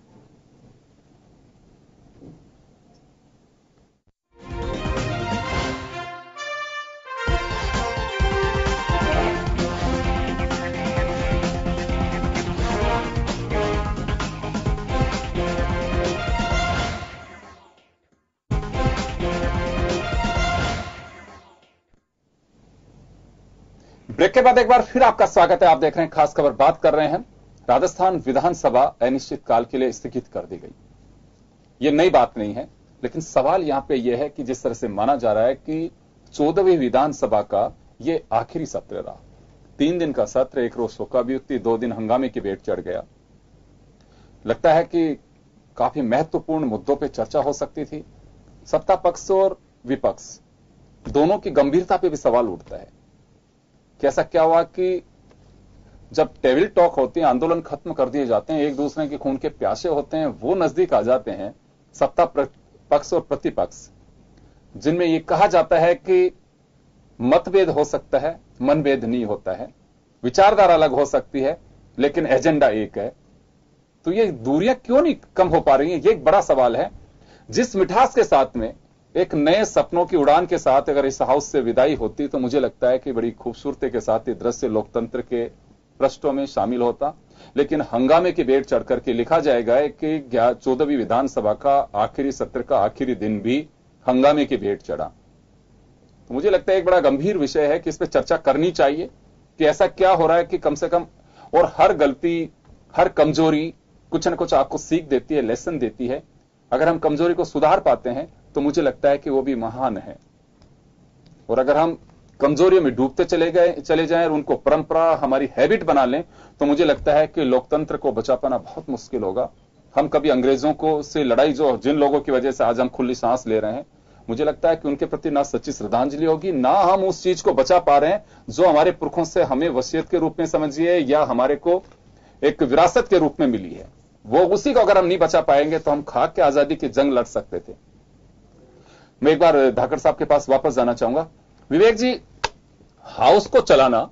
ब्रेक के बाद एक बार फिर आपका स्वागत है। आप देख रहे हैं खास खबर, बात कर रहे हैं राजस्थान विधानसभा अनिश्चित काल के लिए स्थगित कर दी गई। यह नई बात नहीं है, लेकिन सवाल यहां पे यह है कि जिस तरह से माना जा रहा है कि 14वीं विधानसभा का यह आखिरी सत्र रहा। 3 दिन का सत्र, 1 रोज शोकाभ्युक्ति, 2 दिन हंगामे की भेंट चढ़ गया। लगता है कि काफी महत्वपूर्ण मुद्दों पर चर्चा हो सकती थी। सत्ता पक्ष और विपक्ष दोनों की गंभीरता पर भी सवाल उठता है कि ऐसा क्या हुआ कि जब टेबल टॉक होती है, आंदोलन खत्म कर दिए जाते हैं, एक दूसरे के खून के प्यासे होते हैं, वो नजदीक आ जाते हैं सत्ता पक्ष और प्रतिपक्ष, जिनमें यह कहा जाता है कि मतभेद हो सकता है, मनभेद नहीं होता है, विचारधारा अलग हो सकती है, लेकिन एजेंडा एक है। तो ये दूरियां क्यों नहीं कम हो पा रही हैं, ये एक बड़ा सवाल है। जिस मिठास के साथ में एक नए सपनों की उड़ान के साथ अगर इस हाउस से विदाई होती, तो मुझे लगता है कि बड़ी खूबसूरती के साथ ये दृश्य लोकतंत्र के पृष्ठों में शामिल होता। लेकिन हंगामे की भेंट चढ़ करके लिखा जाएगा कि 14वीं विधानसभा का आखिरी सत्र का आखिरी दिन भी हंगामे की भेंट चढ़ा। तो मुझे लगता है एक बड़ा गंभीर विषय है कि इस पर चर्चा करनी चाहिए कि ऐसा क्या हो रहा है कि कम से कम, और हर गलती, हर कमजोरी कुछ न कुछ आपको सीख देती है, लेसन देती है। अगर हम कमजोरी को सुधार पाते हैं तो मुझे लगता है कि वो भी महान है। और अगर हम कमजोरियों में डूबते चले जाएं और उनको परंपरा, हमारी हैबिट बना लें, तो मुझे लगता है कि लोकतंत्र को बचा पाना बहुत मुश्किल होगा। हम कभी अंग्रेजों को से लड़ाई, जो जिन लोगों की वजह से आज हम खुली सांस ले रहे हैं, मुझे लगता है कि उनके प्रति ना सच्ची श्रद्धांजलि होगी, ना हम उस चीज को बचा पा रहे हैं जो हमारे पुरखों से हमें वसीयत के रूप में समझिए या हमारे को एक विरासत के रूप में मिली है। वो उसी को अगर हम नहीं बचा पाएंगे तो हम खाक के आजादी की जंग लड़ सकते थे। मैं एक बार धाकड़ साहब के पास वापस जाना चाहूंगा। विवेक जी, हाउस को चलाना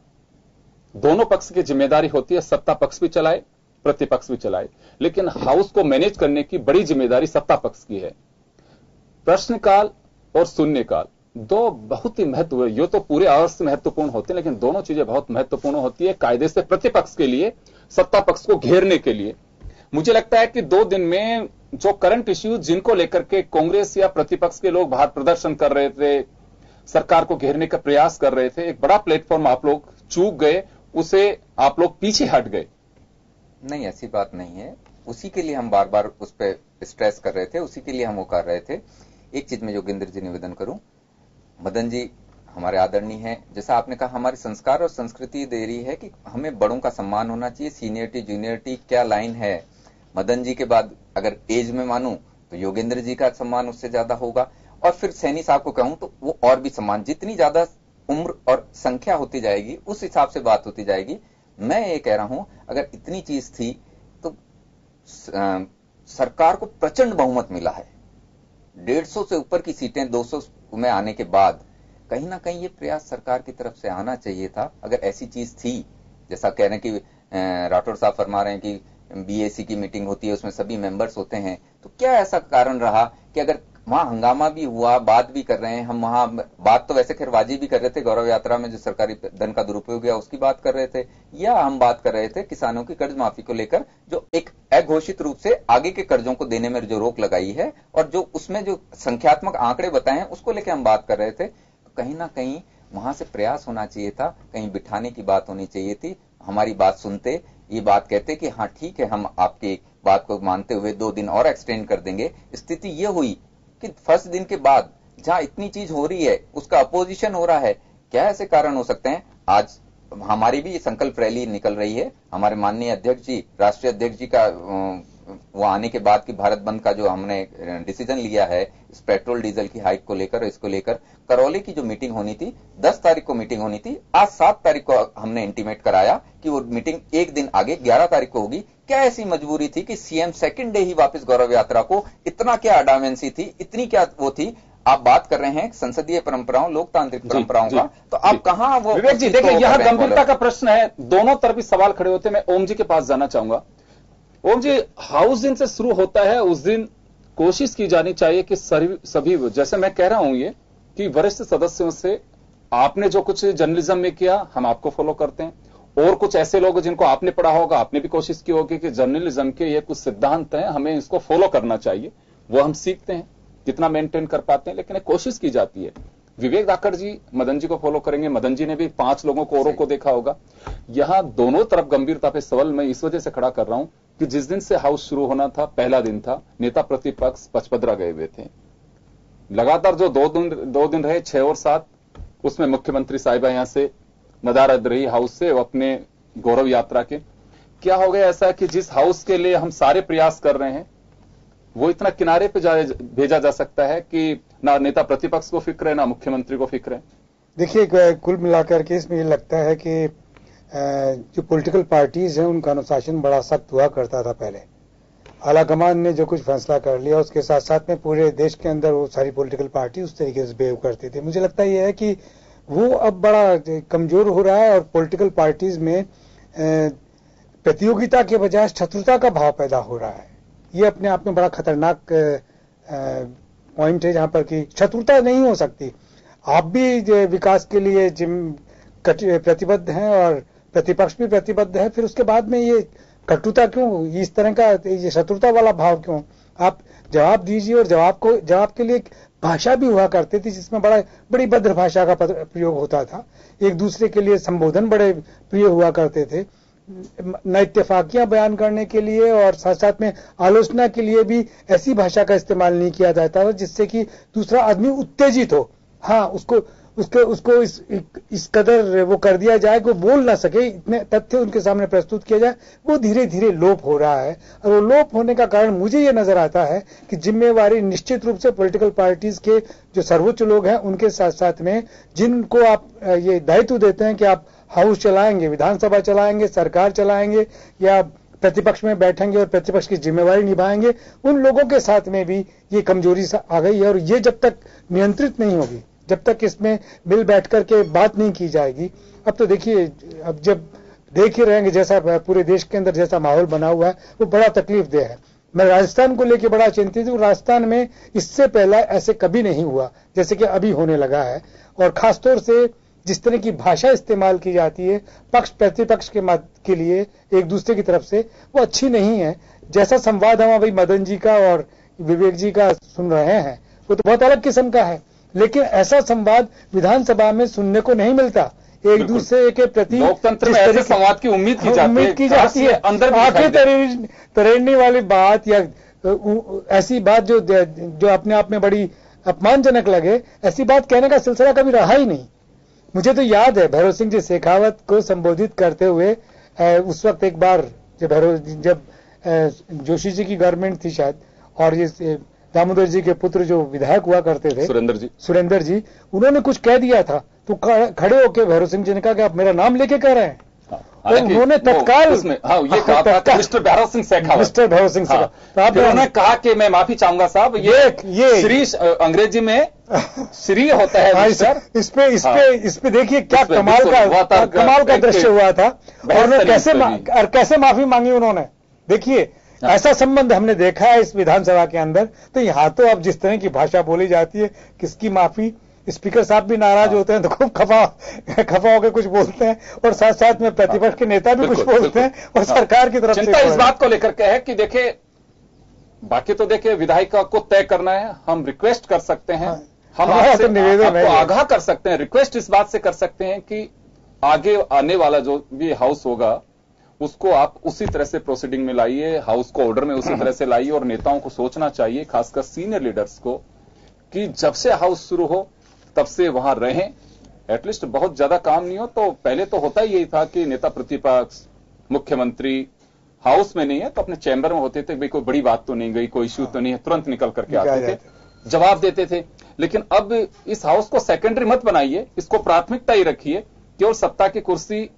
दोनों पक्ष की जिम्मेदारी होती है, सत्ता पक्ष भी चलाए, प्रतिपक्ष भी चलाए, लेकिन हाउस को मैनेज करने की बड़ी जिम्मेदारी सत्ता पक्ष की है। प्रश्नकाल और शून्यकाल दो बहुत ही महत्व, ये तो पूरे आवर्स महत्वपूर्ण होते हैं, लेकिन दोनों चीजें बहुत महत्वपूर्ण होती है कायदे से प्रतिपक्ष के लिए, सत्ता पक्ष को घेरने के लिए। मुझे लगता है कि 2 दिन में जो करंट इश्यूज जिनको लेकर के कांग्रेस या प्रतिपक्ष के लोग बाहर प्रदर्शन कर रहे थे, सरकार को घेरने का प्रयास कर रहे थे, एक बड़ा प्लेटफॉर्म आप लोग चूक गए, उसे आप लोग पीछे हट गए। नहीं, ऐसी बात नहीं है। उसी के लिए हम बार बार उस पर स्ट्रेस कर रहे थे, उसी के लिए हम वो कर रहे थे। एक चीज में जोगिंदर जी निवेदन करूं, मदन जी हमारे आदरणीय हैं, जैसा आपने कहा हमारी संस्कार और संस्कृति दे रही है कि हमें बड़ों का सम्मान होना चाहिए, सीनियरिटी जूनियरिटी क्या लाइन है। मदन जी के बाद अगर एज में मानूं तो योगेंद्र जी का सम्मान उससे ज्यादा होगा, और फिर सैनी साहब को कहूं तो वो और भी सम्मान, जितनी ज्यादा उम्र और संख्या होती जाएगी उस हिसाब से बात होती जाएगी। मैं ये कह रहा हूं अगर इतनी चीज थी तो सरकार को प्रचंड बहुमत मिला है, 150 से ऊपर की सीटें 200 में आने के बाद कहीं ना कहीं ये प्रयास सरकार की तरफ से आना चाहिए था। अगर ऐसी चीज थी, जैसा कह रहे हैं कि राठौर साहब फरमा रहे हैं कि बीएसी की मीटिंग होती है उसमें सभी मेंबर्स होते हैं, तो क्या ऐसा कारण रहा कि अगर वहां हंगामा भी हुआ, बात भी कर रहे हैं हम, वहां बात तो वैसे खैर वाजिब भी कर रहे थे, गौरव यात्रा में जो सरकारी धन का दुरुपयोग हुआ उसकी बात कर रहे थे, या हम बात कर रहे थे किसानों की कर्ज माफी को लेकर जो एक अघोषित रूप से आगे के कर्जों को देने में जो रोक लगाई है और जो उसमें जो संख्यात्मक आंकड़े बताए हैं उसको लेकर हम बात कर रहे थे। तो कहीं ना कहीं वहां से प्रयास होना चाहिए था, कहीं बिठाने की बात होनी चाहिए थी, हमारी बात सुनते, ये बात कहते कि हाँ ठीक है हम आपकी बात को मानते हुए 2 दिन और एक्सटेंड कर देंगे। स्थिति ये हुई कि फर्स्ट दिन के बाद जहां इतनी चीज हो रही है उसका अपोजिशन हो रहा है। क्या ऐसे कारण हो सकते हैं? आज हमारी भी संकल्प रैली निकल रही है, हमारे माननीय अध्यक्ष जी, राष्ट्रीय अध्यक्ष जी का वो आने के बाद की भारत बंद का जो हमने डिसीजन लिया है इस पेट्रोल डीजल की हाइक को लेकर, इसको लेकर करौली की जो मीटिंग होनी थी 10 तारीख को मीटिंग होनी थी, आज 7 तारीख को हमने इंटीमेट कराया कि वो मीटिंग एक दिन आगे 11 तारीख को होगी। क्या ऐसी मजबूरी थी कि सीएम सेकंड डे ही वापस गौरव यात्रा को, इतना क्या अडामेंसी थी, इतनी क्या वो थी? आप बात कर रहे हैं संसदीय परंपराओं, लोकतांत्रिक परंपराओं का, तो आप कहां वो? विवेक जी देखिए यहां गंभीरता का प्रश्न है, दोनों तरफ सवाल खड़े होते हैं। मैं ओम जी के पास जाना चाहूंगा। ओम जी, हाउस दिन से शुरू होता है, उस दिन कोशिश की जानी चाहिए कि सभी, जैसे मैं कह रहा हूं ये कि वरिष्ठ सदस्यों से आपने जो कुछ जर्नलिज्म में किया हम आपको फॉलो करते हैं, और कुछ ऐसे लोग जिनको आपने पढ़ा होगा, आपने भी कोशिश की होगी कि जर्नलिज्म के ये कुछ सिद्धांत हैं, हमें इसको फॉलो करना चाहिए, वो हम सीखते हैं, कितना मेंटेन कर पाते हैं, लेकिन कोशिश की जाती है। विवेक धाकड़ जी मदन जी को फॉलो करेंगे, मदन जी ने भी 5 लोगों को औरों को देखा होगा। यहां दोनों तरफ गंभीरता पे सवाल मैं इस वजह से खड़ा कर रहा हूं कि जिस दिन से हाउस शुरू होना था, पहला दिन था, नेता प्रतिपक्ष पचपदरा गए हुए थे। लगातार जो 2 दिन रहे, 6 और 7, उसमें मुख्यमंत्री साहिबा यहां से नदारद रही हाउस से अपने गौरव यात्रा के। क्या हो गया ऐसा कि जिस हाउस के लिए हम सारे प्रयास कर रहे हैं वो इतना किनारे पे भेजा जा सकता है कि ना नेता प्रतिपक्ष को फिक्र है ना मुख्यमंत्री को फिक्र है? देखिए, कुल मिलाकर के इसमें ये लगता है कि जो पॉलिटिकल पार्टीज हैं उनका अनुशासन बड़ा सख्त हुआ करता था पहले। आलाकमान ने जो कुछ फैसला कर लिया उसके साथ साथ में पूरे देश के अंदर वो सारी पॉलिटिकल पार्टी उस तरीके से बिहेव करती थी। मुझे लगता यह है कि वो अब बड़ा कमजोर हो रहा है और पॉलिटिकल पार्टीज में प्रतियोगिता के बजाय शत्रुता का भाव पैदा हो रहा है। ये अपने आप में बड़ा खतरनाक पॉइंट है जहां पर कि शत्रुता नहीं हो सकती। आप भी विकास के लिए प्रतिबद्ध हैं और प्रतिपक्ष भी प्रतिबद्ध है, फिर उसके बाद में ये कटुता क्यों, इस तरह का ये शत्रुता वाला भाव क्यों? आप जवाब दीजिए। और जवाब के लिए भाषा भी हुआ करती थी जिसमें बड़ी भद्र भाषा का प्रयोग होता था। एक दूसरे के लिए संबोधन बड़े प्रिय हुआ करते थे, न इत्तेफाकियां बयान करने के लिए और साथ साथ में आलोचना के लिए भी ऐसी भाषा का इस्तेमाल नहीं किया जाता था जिससे कि दूसरा आदमी उत्तेजित हो। हाँ, उसको इस कदर वो कर दिया जाए कि वो बोल ना सके, इतने तथ्य उनके सामने प्रस्तुत किया जाए। वो धीरे धीरे लोप हो रहा है और वो लोप होने का कारण मुझे ये नजर आता है कि जिम्मेवारी निश्चित रूप से पॉलिटिकल पार्टीज के जो सर्वोच्च लोग हैं उनके साथ साथ में जिनको आप ये दायित्व देते हैं कि आप हाउस चलाएंगे, विधानसभा चलाएंगे, सरकार चलाएंगे या प्रतिपक्ष में बैठेंगे और प्रतिपक्ष की जिम्मेवारी निभाएंगे, उन लोगों के साथ में भी ये कमजोरी आ गई है। और ये जब तक नियंत्रित नहीं होगी, जब तक इसमें मिल बैठ करके बात नहीं की जाएगी, अब तो देखिए, अब जब देख ही रहेंगे जैसा पूरे देश के अंदर जैसा माहौल बना हुआ है वो बड़ा तकलीफदेह है। मैं राजस्थान को लेकर बड़ा चिंतित हूँ। राजस्थान में इससे पहले ऐसे कभी नहीं हुआ जैसे कि अभी होने लगा है। और खासतौर से जिस तरह की भाषा इस्तेमाल की जाती है पक्ष प्रतिपक्ष के लिए एक दूसरे की तरफ से, वो अच्छी नहीं है। जैसा संवाद हम अभी मदन जी का और विवेक जी का सुन रहे हैं वो तो बहुत अलग किस्म का है, लेकिन ऐसा संवाद विधानसभा में सुनने को नहीं मिलता। एक दूसरे के प्रति लोकतंत्र में ऐसे संवाद की उम्मीद की जाती है। अंदर आंखें तरेड़ने वाली बात या ऐसी बात जो अपने आप में बड़ी अपमानजनक लगे, ऐसी बात कहने का सिलसिला कभी रहा ही नहीं। मुझे तो याद है भैरव सिंह जी शेखावत को संबोधित करते हुए उस वक्त एक बार जब जोशी जी की गवर्नमेंट थी शायद, और ये दामोदर जी के पुत्र जो विधायक हुआ करते थे सुरेंद्र जी, उन्होंने कुछ कह दिया था तो खड़े होकर भैरव सिंह जी ने कहा कि आप मेरा नाम लेके कह रहे हैं। तो उन्होंने तत्काल ये कहा था कि मिस्टर भैरव सिंह शेखावत, मिस्टर भैरव सिंह शेखावत, तो आप उन्होंने कहा कि मैं माफी चाहूंगा साहब, ये श्री अंग्रेजी में श्री होता है सर। इस पे देखिए क्या कमाल का दृश्य हुआ था, और कैसे माफी मांगी उन्होंने। देखिए ऐसा संबंध हमने देखा है इस विधानसभा के अंदर। तो यहाँ तो अब जिस तरह की भाषा बोली जाती है, किसकी माफी, स्पीकर साहब भी नाराज होते हैं तो खूब खफा होकर कुछ बोलते हैं, और साथ साथ में प्रतिपक्ष के नेता भी कुछ बोलते हैं, और सरकार की तरफ चिंता इस बात को लेकर के है कि देखे, बाकी तो देखे विधायिका को तय करना है, हम रिक्वेस्ट कर सकते हैं, हम आपसे निवेदन आपको आगाह कर सकते हैं, रिक्वेस्ट इस बात से कर सकते हैं कि आगे आने वाला जो भी हाउस होगा उसको आप उसी तरह से प्रोसीडिंग में लाइए, हाउस को ऑर्डर में उसी तरह से लाइए, और नेताओं को सोचना चाहिए, खासकर सीनियर लीडर्स को, कि जब से हाउस शुरू हो तब से वहां रहें। एटलीस्ट बहुत ज्यादा काम नहीं हो तो पहले तो होता ही यही था कि नेता प्रतिपक्ष, मुख्यमंत्री हाउस में नहीं है तो अपने चैम्बर में होते थे, भाई कोई बड़ी बात तो नहीं गई, कोई इश्यू तो नहीं है, तुरंत निकल करके आते थे, जवाब देते थे। लेकिन अब इस हाउस को सेकेंडरी मत बनाइए, इसको प्राथमिकता ही रखिए। केवल सत्ता की कुर्सी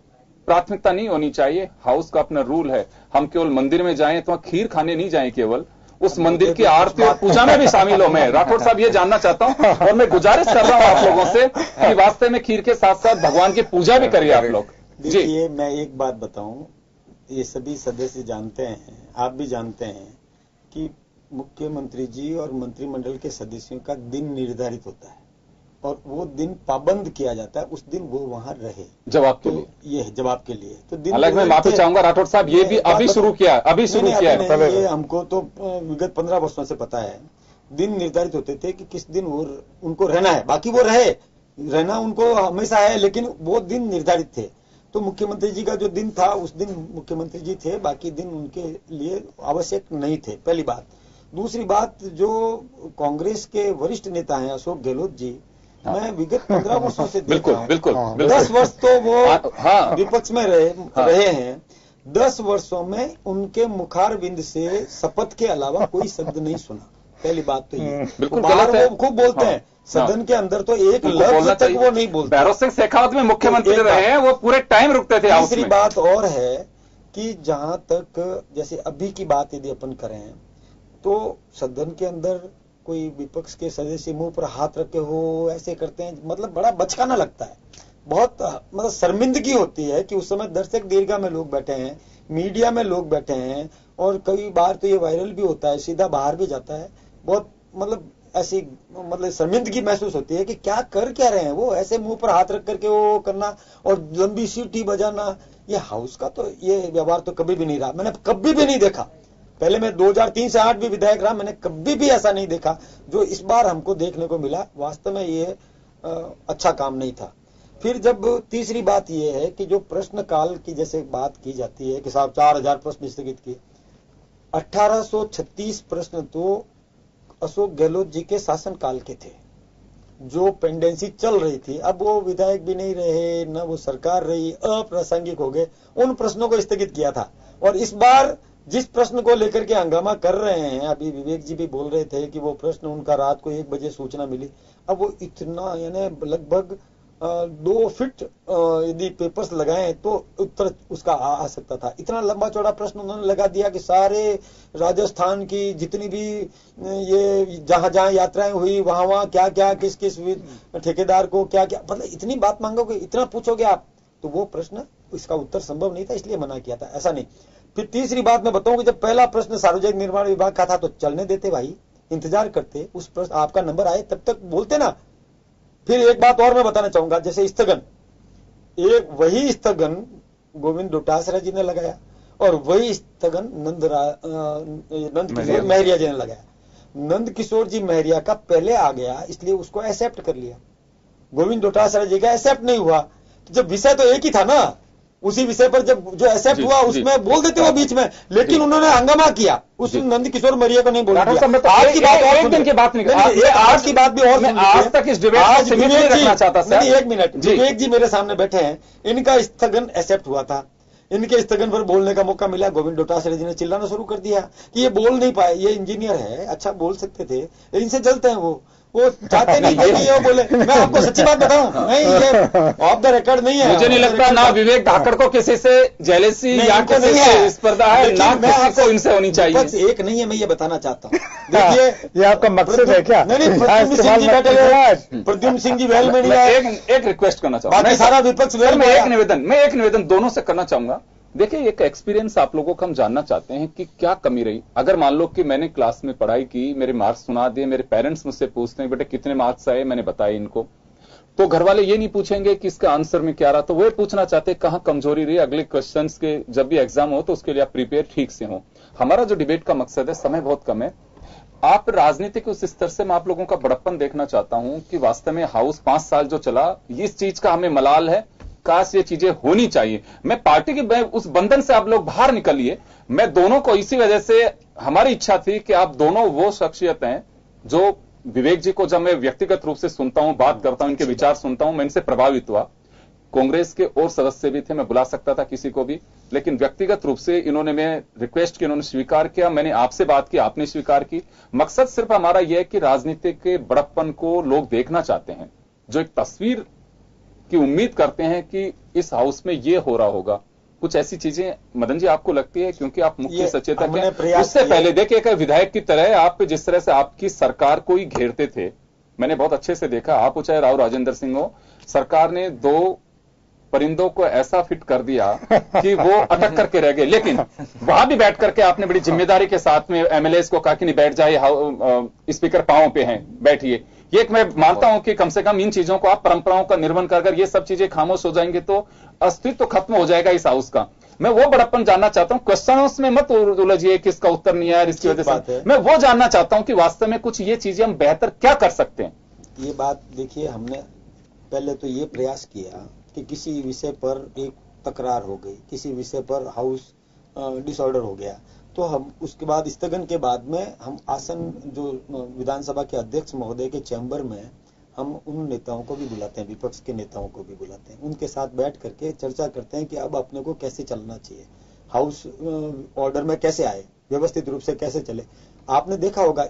प्राथमिकता नहीं होनी चाहिए, हाउस का अपना रूल है। हम केवल मंदिर में जाएं तो खीर खाने नहीं जाएं, केवल उस मंदिर की आरती और पूजा में भी शामिल हो। मैं राठौड़ साहब ये जानना चाहता हूं, और मैं गुजारिश कर रहा हूं आप लोगों से कि वास्तव में खीर के साथ साथ भगवान की पूजा भी करिए आप लोग। देखिए मैं एक बात बताऊं, ये सभी सदस्य जानते हैं, आप भी जानते हैं कि मुख्यमंत्री जी और मंत्रिमंडल के सदस्यों का दिन निर्धारित होता है, और वो दिन पाबंद किया जाता है, उस दिन वो वहां रहे जवाब के लिए, ये जवाब के लिए। तो दिन अलग मैं माफी चाहूंगा राठौड़ साहब, ये भी अभी शुरू किया है, ये हमको तो विगत 15 वर्षों से पता है। दिन निर्धारित होते थे कि किस दिन वो उनको रहना है, बाकी वो रहना उनको हमेशा है, लेकिन वो दिन निर्धारित थे। तो मुख्यमंत्री जी का जो दिन था उस दिन मुख्यमंत्री जी थे, बाकी दिन उनके लिए आवश्यक नहीं थे, पहली बात। दूसरी बात, जो कांग्रेस के वरिष्ठ नेता हैं अशोक गहलोत जी, मैं विगत 15 वर्षों से बिल्कुल 10 वर्ष तो वो विपक्ष में रहे हैं। 10 वर्षों में उनके मुखारविंद से शपथ के अलावा कोई शब्द नहीं सुना, पहली बात तो ये। बिल्कुल बाहर वो खूब बोलते हैं, सदन के अंदर तो एक लफ्ज तक वो नहीं बोलते। भैरव सिंह शेखावत में मुख्यमंत्री रहे हैं, वो पूरे टाइम रुकते थे। दूसरी बात और है कि जहां तक जैसे अभी की बात यदि अपन करें तो सदन के अंदर कोई विपक्ष के सदस्य मुंह पर हाथ रखे हो ऐसे करते हैं, मतलब बड़ा बचकाना लगता है, बहुत मतलब शर्मिंदगी होती है कि उस समय दर्शक दीर्घा में लोग बैठे हैं, मीडिया में लोग बैठे हैं, और कई बार तो ये वायरल भी होता है, सीधा बाहर भी जाता है। बहुत मतलब ऐसी मतलब शर्मिंदगी महसूस होती है कि क्या रहे हैं वो, ऐसे मुंह पर हाथ रख करके वो करना और लंबी सीटी बजाना। ये हाउस का तो ये व्यवहार तो कभी भी नहीं रहा, मैंने कभी भी नहीं देखा। पहले मैं 2003 से 8 भी विधायक रहा, मैंने कभी भी ऐसा नहीं देखा जो इस बार हमको देखने को मिला। वास्तव में ये अच्छा काम नहीं था। फिर जब तीसरी बात ये है कि जो प्रश्न काल की जैसे बात की जाती है कि साहब 4000 प्रश्न स्थगित किए, 1836 प्रश्न तो अशोक गहलोत जी के शासनकाल के थे, जो पेंडेंसी चल रही थी। अब वो विधायक भी नहीं रहे, न वो सरकार रही, अप्रासंगिक हो गए, उन प्रश्नों को स्थगित किया था। और इस बार जिस प्रश्न को लेकर के हंगामा कर रहे हैं, अभी विवेक जी भी बोल रहे थे कि वो प्रश्न उनका रात को 1 बजे सूचना मिली, अब वो इतना यानी लगभग 2 फीट यदि पेपर्स लगाए तो उत्तर उसका आ सकता था। इतना लंबा चौड़ा प्रश्न उन्होंने लगा दिया कि सारे राजस्थान की जितनी भी ये जहां जहां यात्राएं हुई वहां क्या क्या किस किस ठेकेदार को क्या क्या, मतलब इतनी बात मांगोगे, इतना पूछोगे आप, तो वो प्रश्न इसका उत्तर संभव नहीं था, इसलिए मना किया था, ऐसा नहीं। फिर तीसरी बात मैं बताऊं कि जब पहला प्रश्न सार्वजनिक निर्माण विभाग का था तो चलने देते भाई, इंतजार करते, उस प्रश्न आपका नंबर आए तब तक बोलते ना। फिर एक बात और मैं बताना चाहूंगा, जैसे स्थगन, एक वही स्थगन गोविंद डोटासरा जी ने लगाया और वही स्थगन नंद किशोर महरिया जी ने लगाया। नंद किशोर जी महरिया का पहले आ गया इसलिए उसको एक्सेप्ट कर लिया, गोविंद डोटासरा जी का एक्सेप्ट नहीं हुआ। तो जब विषय तो एक ही था ना, उसी विषय पर जब जो एक्सेप्ट हुआ उसमें बोल देते वो बीच में, लेकिन उन्होंने हंगामा किया, उस नंद किशोर मौर्य को नहीं बोल दिया। आज की बात और दिन की बात नहीं, आज की बात भी और आज तक इस डिबेट को सीमित नहीं रखना चाहता सर। एक मिनट, विवेक जी मेरे सामने बैठे हैं, इनका स्थगन एक्सेप्ट हुआ था, इनके स्थगन पर बोलने का मौका मिला, गोविंद डोटासरा जी ने चिल्लाना शुरू कर दिया कि ये बोल नहीं पाए, ये इंजीनियर है, अच्छा बोल सकते थे, इनसे जलते हैं वो चाहते नहीं कि ये बोले। मैं आपको सच्ची बात बताऊं, नहीं ये ऑफ द रिकॉर्ड नहीं है। मुझे नहीं लगता ना विवेक धाकड़ को किसी से जेलेसी या किसी से स्पर्धा है, ना किसी को इनसे होनी चाहिए। एक नहीं है, मैं ये बताना चाहता हूँ। देखिए ये आपका मकसद है क्या? नहीं, प्रद्युम्न सिंह जी बैठे हुए, प्रद्युम्न सिंह जी वेल में नहीं आए। एक रिक्वेस्ट करना चाहूंगा, सारा विपक्ष वेल में। मैं एक निवेदन दोनों से करना चाहूंगा। देखिए, एक एक्सपीरियंस आप लोगों को हम जानना चाहते हैं कि क्या कमी रही। अगर मान लो कि मैंने क्लास में पढ़ाई की, मेरे मार्क्स सुना दिए, मेरे पेरेंट्स मुझसे पूछते हैं बेटे कितने मार्क्स आए, मैंने बताए इनको, तो घर वाले ये नहीं पूछेंगे कि इसका आंसर में क्या रहा, तो वो पूछना चाहते हैं कहां कमजोरी रही, अगले क्वेश्चंस के जब भी एग्जाम हो तो उसके लिए आप प्रिपेयर ठीक से हो। हमारा जो डिबेट का मकसद है, समय बहुत कम है, आप राजनीति के उस स्तर से मैं आप लोगों का बड़प्पन देखना चाहता हूं कि वास्तव में हाउस 5 साल जो चला, इस चीज का हमें मलाल है, काश ये चीजें होनी चाहिए। मैं पार्टी के उस बंधन से आप लोग बाहर निकलिए। मैं दोनों को इसी वजह से हमारी इच्छा थी कि आप दोनों वो शख्सियत हैं जो विवेक जी को जब मैं व्यक्तिगत रूप से सुनता हूं, बात करता हूं, इनके विचार सुनता हूं, मैं इनसे प्रभावित हुआ। कांग्रेस के और सदस्य भी थे, मैं बुला सकता था किसी को भी, लेकिन व्यक्तिगत रूप से इन्होंने मैं रिक्वेस्ट की, इन्होंने स्वीकार किया, मैंने आपसे बात की, आपने स्वीकार की। मकसद सिर्फ हमारा यह है कि राजनीति के बड़प्पन को लोग देखना चाहते हैं, जो एक तस्वीर की उम्मीद करते हैं कि इस हाउस में ये हो रहा होगा। कुछ ऐसी चीजें मदन जी आपको लगती है, क्योंकि आप मुख्य सचेतक हैं, उससे पहले देखिए एक विधायक की तरह आप जिस तरह से आपकी सरकार को ही घेरते थे, मैंने बहुत अच्छे से देखा, आप चाहे राव राजेंद्र सिंह हो, सरकार ने 2 परिंदों को ऐसा फिट कर दिया कि वो अटक करके रह गए, लेकिन वहां भी बैठ करके आपने बड़ी जिम्मेदारी के साथ में एमएलएस को कहा कि नहीं बैठ जाए, स्पीकर पांव पे हैं, बैठिए। ये मैं मानता हूं कि कम से कम इन चीजों को आप परंपराओं का निर्वहन कर ये सब चीजें खामोश हो जाएंगे तो अस्तित्व खत्म हो जाएगा इस हाउस का। मैं वो बड़प्पन जानना चाहता हूं, क्वेश्चनों में मत उलझिए कि इसका उत्तर नहीं आया इसकी वजह से, मैं वो जानना चाहता हूं कि वास्तव में कुछ ये चीजें हम बेहतर क्या कर सकते हैं। ये बात देखिए, हमने पहले तो ये प्रयास किया कि किसी विषय पर एक तकरार हो गई, किसी विषय पर हाउस डिसऑर्डर हो गया, तो हम उसके बाद स्थगन के बाद में हम आसन जो विधानसभा के अध्यक्ष महोदय के चैम्बर में हम उन नेताओं को भी बुलाते हैं, विपक्ष के नेताओं को भी बुलाते हैं, उनके साथ बैठ करके चर्चा करते हैं कि अब अपने को कैसे चलना चाहिए, हाउस ऑर्डर में कैसे आए, व्यवस्थित रूप से कैसे चले। आपने देखा होगा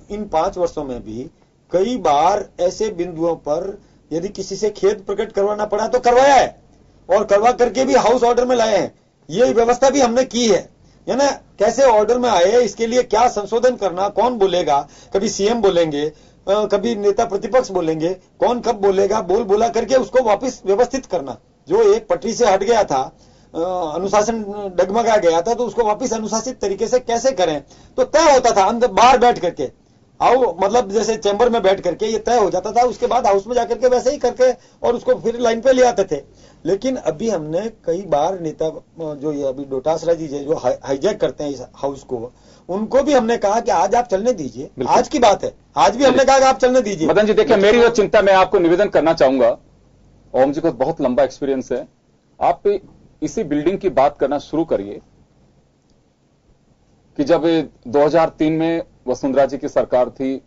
इन 5 वर्षों में भी कई बार ऐसे बिंदुओं पर यदि किसी से खेद प्रकट करवाना पड़ा तो करवाया है, और करवा करके भी हाउस ऑर्डर में लाए हैं। ये व्यवस्था भी हमने की है ना, कैसे ऑर्डर में आए, इसके लिए क्या संशोधन करना, कौन बोलेगा, कभी सीएम बोलेंगे, कभी नेता प्रतिपक्ष बोलेंगे, कौन कब बोलेगा, बोला करके उसको वापस व्यवस्थित करना। जो एक पटरी से हट गया था, अनुशासन डगमगा गया था, तो उसको वापस अनुशासित तरीके से कैसे करें, तो तय होता था अंदर बाहर बैठ करके, आओ मतलब जैसे चैम्बर में बैठ करके ये तय हो जाता था। उसके बाद हाउस में जाकर के वैसे ही करके और उसको फिर लाइन पे ले आते थे। लेकिन अभी हमने कई बार नेता जो ये अभी डोटासरा जी जो हाईजैक करते हैं इस हाउस को, उनको भी हमने कहा कि आज आप चलने दीजिए, आज की बात है, आज भी हमने कहा कि आप चलने दीजिए। मदन जी देखिए, मेरी जो चिंता, मैं आपको निवेदन करना चाहूंगा, ओम जी को बहुत लंबा एक्सपीरियंस है, आप इसी बिल्डिंग की बात करना शुरू करिए कि जब 2003 में वसुंधरा जी की सरकार थी,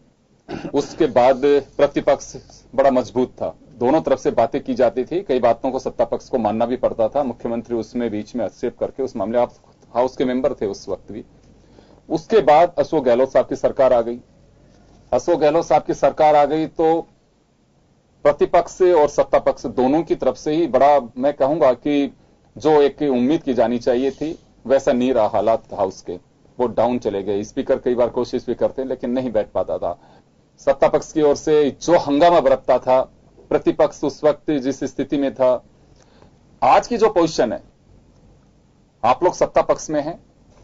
उसके बाद प्रतिपक्ष बड़ा मजबूत था, दोनों तरफ से बातें की जाती थी, कई बातों को सत्ता पक्ष को मानना भी पड़ता था, मुख्यमंत्री उसमें बीच में हस्तक्षेप करके उस मामले, आप हाउस के मेंबर थे उस वक्त भी। उसके बाद अशोक गहलोत साहब की सरकार आ गई, अशोक गहलोत साहब की सरकार आ गई तो प्रतिपक्ष और सत्ता पक्ष दोनों की तरफ से ही बड़ा, मैं कहूंगा कि जो एक उम्मीद की जानी चाहिए थी वैसा नहीं रहा हालात हाउस के, वो डाउन चले गए। स्पीकर कई बार कोशिश भी करते हैं लेकिन नहीं बैठ पाता था। सत्ता पक्ष की ओर से जो हंगामा बरतता था, प्रतिपक्ष उस वक्त जिस स्थिति में था, आज की जो पोजीशन है, आप लोग सत्ता पक्ष में हैं,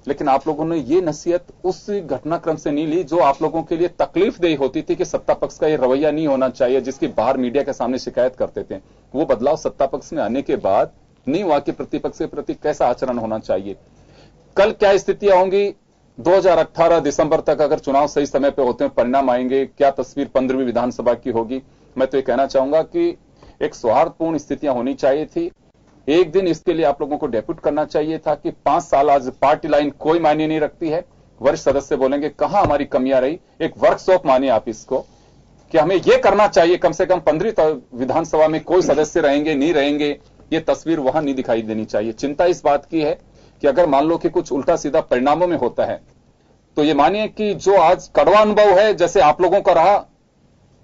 लेकिन आप लोगों ने ये नसीहत उस घटनाक्रम से नहीं ली जो आप लोगों के लिए तकलीफदेह होती थी कि सत्ता पक्ष का ये रवैया नहीं होना चाहिए, जिसकी बाहर मीडिया के सामने शिकायत करते थे। वो बदलाव सत्ता पक्ष में आने के बाद नहीं हुआ कि प्रतिपक्ष के प्रति कैसा आचरण होना चाहिए। कल क्या स्थितियां होंगी, 2018 दिसंबर तक अगर चुनाव सही समय पर होते हैं, परिणाम आएंगे, क्या तस्वीर 15वीं विधानसभा की होगी। मैं तो ये कहना चाहूंगा कि एक सौहार्दपूर्ण स्थितियां होनी चाहिए थी। एक दिन इसके लिए आप लोगों को डेप्यूट करना चाहिए था कि 5 साल आज पार्टी लाइन कोई मायने नहीं रखती है। वरिष्ठ सदस्य बोलेंगे कहां हमारी कमियां रही, एक वर्कशॉप मानिए आप इसको कि हमें यह करना चाहिए। कम से कम 15 विधानसभा में कोई सदस्य रहेंगे नहीं रहेंगे, ये तस्वीर वहां नहीं दिखाई देनी चाहिए। चिंता इस बात की है कि अगर मान लो कि कुछ उल्टा सीधा परिणामों में होता है तो ये मानिए कि जो आज कड़वा अनुभव है जैसे आप लोगों का रहा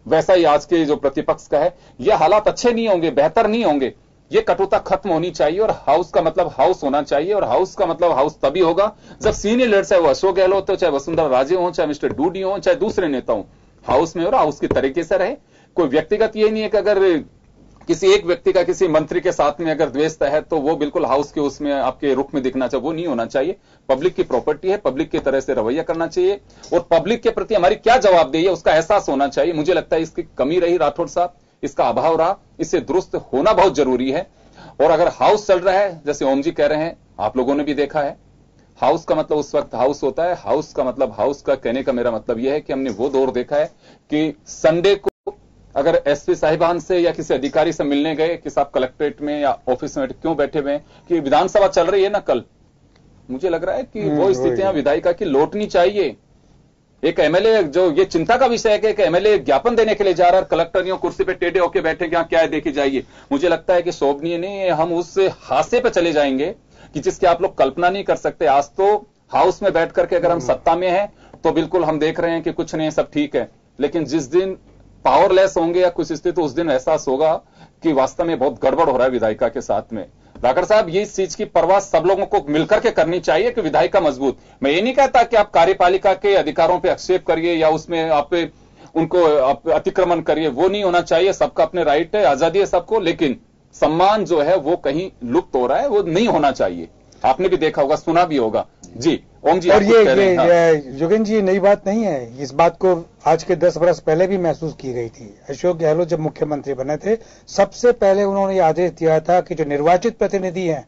वैसा ही आज के जो प्रतिपक्ष का है, ये हालात अच्छे नहीं होंगे, बेहतर नहीं होंगे। ये कटुता खत्म होनी चाहिए और हाउस का मतलब हाउस होना चाहिए और हाउस का मतलब हाउस तभी होगा जब सीनियर लीडर चाहे वो अशोक गहलोत हो, चाहे वसुंधरा राजे हो, चाहे मिस्टर डूडी हो, चाहे दूसरे नेता हो, हाउस में और हाउस की तरीके से रहे। कोई व्यक्तिगत ये नहीं है कि अगर किसी एक व्यक्ति का किसी मंत्री के साथ में अगर द्वेष है तो वो बिल्कुल हाउस के उसमें आपके रुख में दिखना चाहिए, वो नहीं होना चाहिए। पब्लिक की प्रॉपर्टी है, पब्लिक की तरह से रवैया करना चाहिए और पब्लिक के प्रति हमारी क्या जवाबदेही है उसका एहसास होना चाहिए। मुझे लगता है इसकी कमी रही राठौड़ साहब, इसका अभाव रहा, इससे दुरुस्त होना बहुत जरूरी है। और अगर हाउस चल रहा है जैसे ओम जी कह रहे हैं, आप लोगों ने भी देखा है, हाउस का मतलब उस वक्त हाउस होता है। हाउस का मतलब हाउस का कहने का मेरा मतलब यह है कि हमने वो दौर देखा है कि संडे को अगर एसपी साहिबान से या किसी अधिकारी से मिलने गए कि साहब कलेक्ट्रेट में या ऑफिस में क्यों बैठे हुए हैं कि विधानसभा चल रही है ना कल, मुझे लग रहा है कि वो स्थितियां विधायिका की लौटनी चाहिए। एक एमएलए जो ये चिंता का विषय है कि एक एमएलए ज्ञापन देने के लिए जा रहा है, कलेक्टर यूं कुर्सी पे टेढ़े होकर बैठे क्या क्या है देखी जाइए, मुझे लगता है कि शोभनीय नहीं, हम उस हादसे पे चले जाएंगे कि जिसकी आप लोग कल्पना नहीं कर सकते। आज तो हाउस में बैठ करके अगर हम सत्ता में हैं तो बिल्कुल हम देख रहे हैं कि कुछ नहीं, सब ठीक है, लेकिन जिस दिन पावरलेस होंगे या कुछ स्थिति तो उस दिन एहसास होगा कि वास्तव में बहुत गड़बड़ हो रहा है विधायिका के साथ में। राठौड़ साहब, ये इस चीज की परवाह सब लोगों को मिलकर के करनी चाहिए कि विधायिका मजबूत। मैं ये नहीं कहता कि आप कार्यपालिका के अधिकारों पे आक्षेप करिए या उसमें आप उनको अतिक्रमण करिए, वो नहीं होना चाहिए। सबका अपने राइट है, आजादी है सबको, लेकिन सम्मान जो है वो कहीं लुप्त हो रहा है, वो नहीं होना चाहिए। आपने भी देखा होगा, सुना भी होगा। जी ओम जी, और ये योगेंद्र जी नई बात नहीं है, इस बात को आज के 10 वर्ष पहले भी महसूस की गई थी। अशोक गहलोत जब मुख्यमंत्री बने थे सबसे पहले उन्होंने आदेश दिया था कि जो निर्वाचित प्रतिनिधि हैं,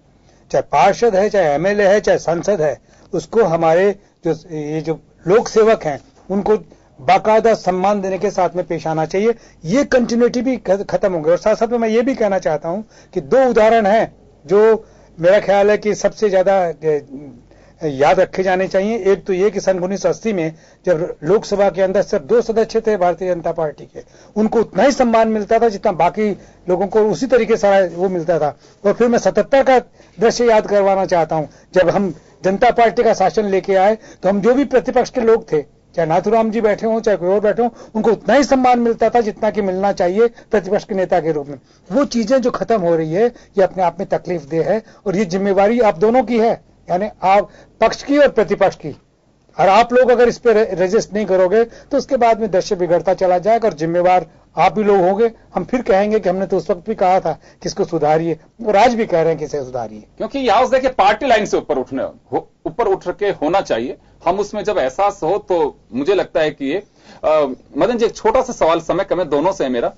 चाहे पार्षद है, चाहे एमएलए है, चाहे सांसद है, उसको हमारे जो लोक सेवक हैं उनको बाकायदा सम्मान देने के साथ में पेश आना चाहिए। ये कंटिन्यूटी भी खत्म होंगे। और साथ साथ में मैं ये भी कहना चाहता हूं कि 2 उदाहरण हैं जो मेरा ख्याल है कि सबसे ज्यादा याद रखे जाने चाहिए। एक तो ये कि सन 1980 में जब लोकसभा के अंदर सिर्फ 2 सदस्य थे भारतीय जनता पार्टी के, उनको उतना ही सम्मान मिलता था जितना बाकी लोगों को उसी तरीके से वो मिलता था। और फिर मैं 77 का दृश्य याद करवाना चाहता हूं, जब हम जनता पार्टी का शासन लेके आए तो हम जो भी प्रतिपक्ष के लोग थे, चाहे नाथुराम जी बैठे हों चाहे कोई और बैठे हों, उनको उतना ही सम्मान मिलता था जितना कि मिलना चाहिए प्रतिपक्ष के नेता के रूप में। वो चीजें जो खत्म हो रही है ये अपने आप में तकलीफ दे है और ये जिम्मेवारी आप दोनों की है, यानी आप पक्ष की और प्रतिपक्ष की। और आप लोग अगर इस पर रेजिस्ट नहीं करोगे तो उसके बाद में दृश्य बिगड़ता चला जाएगा और जिम्मेवार आप ही लोग होंगे। हम फिर कहेंगे कि हमने तो उस वक्त भी कहा था कि इसको सुधारिए और आज भी कह रहे हैं कि इसे सुधारिए, क्योंकि यहां देखिए पार्टी लाइन से ऊपर उठ के होना चाहिए। हम उसमें जब एहसास हो तो मुझे लगता है कि ये मदन जी एक छोटा सा सवाल समय कम है दोनों से है मेरा।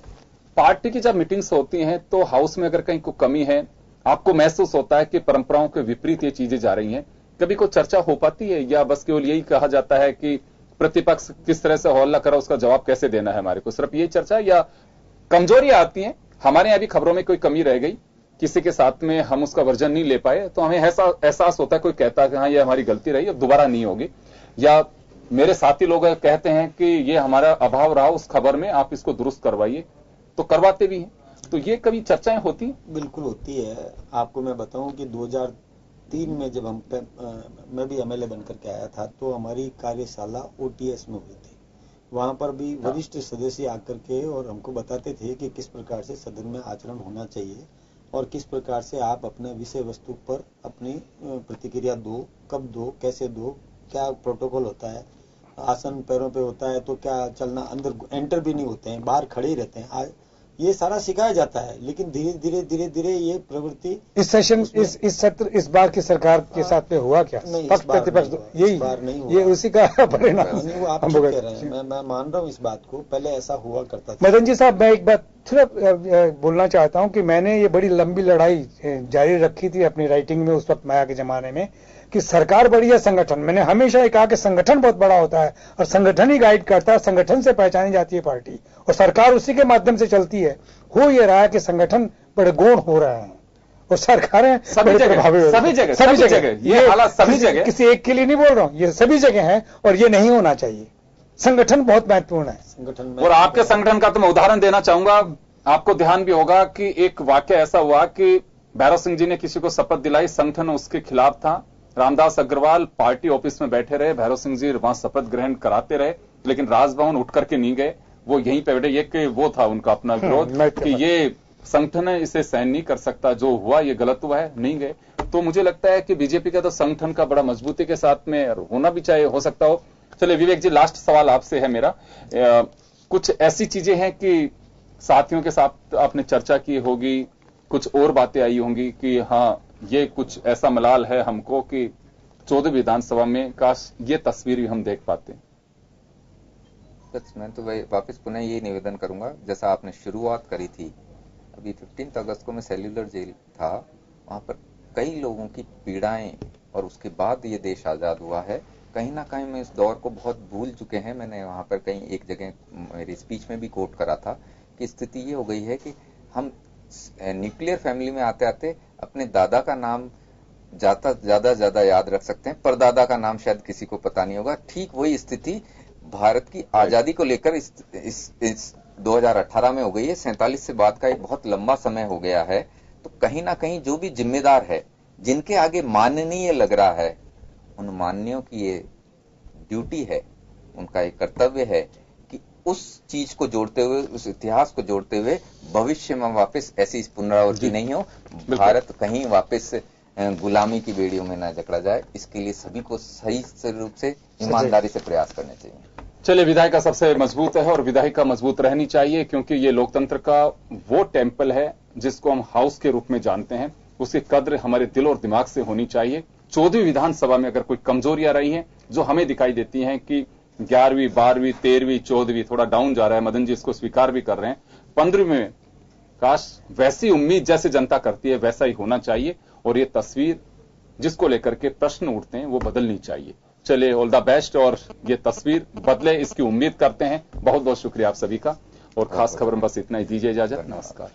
पार्टी की जब मीटिंग्स होती हैं तो हाउस में अगर कहीं कोई कमी है, आपको महसूस होता है कि परंपराओं के विपरीत ये चीजें जा रही हैं, कभी कोई चर्चा हो पाती है या बस केवल यही कहा जाता है कि प्रतिपक्ष किस तरह से हौला करा उसका जवाब कैसे देना है हमारे को, सिर्फ यही चर्चा या कमजोरियां आती हैं? हमारे यहां भी खबरों में कोई कमी रह गई, किसी के साथ में हम उसका वर्जन नहीं ले पाए तो हमें ऐसा एहसास होता है, कोई कहता है कि हाँ ये हमारी गलती रही, अब दोबारा नहीं होगी, या मेरे साथी लोग कहते हैं कि ये हमारा अभाव रहा उस खबर में, आप इसको दुरुस्त करवाइए, तो करवाते भी हैं। तो ये कभी चर्चाएं होती? बिल्कुल होती है। आपको मैं बताऊं कि 2003 में जब मैं भी एमएलए बनकर के आया था तो हमारी कार्यशाला ओटीएस में हुई थी। वहां पर भी वरिष्ठ सदस्य आकर के और हमको बताते थे कि किस प्रकार से सदन में आचरण होना चाहिए और किस प्रकार से आप अपने विषय वस्तु पर अपनी प्रतिक्रिया दो, कब दो, कैसे दो, क्या प्रोटोकॉल होता है, आसन पैरों पे होता है तो क्या चलना, अंदर एंटर भी नहीं होते हैं, बाहर खड़े ही रहते हैं, ये सारा सिखाया जाता है। लेकिन धीरे धीरे ये प्रवृत्ति इस सेशन इस सत्र इस बार की सरकार के साथ में हुआ क्या? पक्ष प्रतिपक्ष यही बार नहीं हुआ, ये उसी का परिणाम आप कह रहे हैं। मैं मान रहा हूँ इस बात को, पहले ऐसा हुआ करता था। मदन जी साहब, मैं एक बात सिर्फ बोलना चाहता हूँ कि मैंने ये बड़ी लंबी लड़ाई जारी रखी थी अपनी राइटिंग में उस वक्त माया के जमाने में कि सरकार बड़ी है संगठन। मैंने हमेशा ये कहा कि संगठन बहुत बड़ा होता है और संगठन ही गाइड करता है, संगठन से पहचानी जाती है पार्टी और सरकार उसी के माध्यम से चलती है। हो ये रहा है कि संगठन बड़े गौण हो रहे हैं और सरकारें सभी जगह सभी जगह ये हालात सभी जगह, किसी एक के लिए नहीं बोल रहा हूँ, ये सभी जगह है और ये नहीं होना चाहिए। संगठन बहुत महत्वपूर्ण है। संगठन और आपके संगठन का तो मैं उदाहरण देना चाहूंगा। आपको ध्यान भी होगा कि एक वाक्य ऐसा हुआ कि भैरव सिंह जी ने किसी को शपथ दिलाई, संगठन उसके खिलाफ था। रामदास अग्रवाल पार्टी ऑफिस में बैठे रहे, भैरव सिंह जी वहां शपथ ग्रहण कराते रहे, लेकिन राजभवन उठ करके नहीं गए, वो यहीं पे बैठे। ये वो था उनका अपना विरोध कि ये संगठन है, इसे सहन नहीं कर सकता, जो हुआ ये गलत हुआ है, नहीं गए। तो मुझे लगता है कि बीजेपी का तो संगठन का बड़ा मजबूती के साथ में होना भी चाहिए, हो सकता हो। चलिए विवेक जी, लास्ट सवाल आपसे है मेरा। कुछ ऐसी चीजें हैं कि साथियों के साथ आपने चर्चा की होगी, कुछ और बातें आई होंगी कि हाँ ये कुछ ऐसा मलाल है हमको कि 14 विधानसभा में काश ये तस्वीर भी हम देख पाते। मैं तो वापस पुनः ये निवेदन करूंगा, जैसा आपने शुरुआत करी थी, अभी 15 अगस्त को मैं सेल्यूलर जेल था, वहां पर कई लोगों की पीड़ाएं, और उसके बाद ये देश आजाद हुआ है। कहीं ना कहीं मैं इस दौर को बहुत भूल चुके हैं। मैंने वहां पर कहीं एक जगह मेरी स्पीच में भी कोट करा था कि स्थिति ये हो गई है कि हम न्यूक्लियर फैमिली में आते आते अपने दादा का नाम ज्यादा याद रख सकते हैं, परदादा का नाम शायद किसी को पता नहीं होगा। ठीक वही स्थिति भारत की आजादी को लेकर इस 2018 में हो गई है। 47 से बाद का एक बहुत लंबा समय हो गया है। तो कहीं ना कहीं जो भी जिम्मेदार है, जिनके आगे माननीय लग रहा है, उन माननीयों की ये ड्यूटी है, उनका एक कर्तव्य है कि उस चीज को जोड़ते हुए, उस इतिहास को जोड़ते हुए भविष्य में वापस ऐसी पुनरावृत्ति नहीं हो, भारत कहीं वापस गुलामी की बेड़ियों में न जकड़ा जाए। इसके लिए सभी को सही रूप से ईमानदारी से प्रयास करने चाहिए। चलिए, विधायिका सबसे मजबूत है और विधायिका मजबूत रहनी चाहिए, क्योंकि ये लोकतंत्र का वो टेम्पल है जिसको हम हाउस के रूप में जानते हैं। उसकी कद्र हमारे दिल और दिमाग से होनी चाहिए। 14वीं विधानसभा में अगर कोई कमजोरियां रही हैं जो हमें दिखाई देती हैं कि 11वीं, 12वीं, 13वीं, 14वीं थोड़ा डाउन जा रहा है, मदन जी इसको स्वीकार भी कर रहे हैं, 15वीं में काश वैसी उम्मीद जैसे जनता करती है वैसा ही होना चाहिए, और ये तस्वीर जिसको लेकर के प्रश्न उठते हैं वो बदलनी चाहिए। चलिए, ऑल द बेस्ट, और ये तस्वीर बदले इसकी उम्मीद करते हैं। बहुत बहुत शुक्रिया आप सभी का, और खास खबर में बस इतना ही, दीजिए इजाजत, नमस्कार।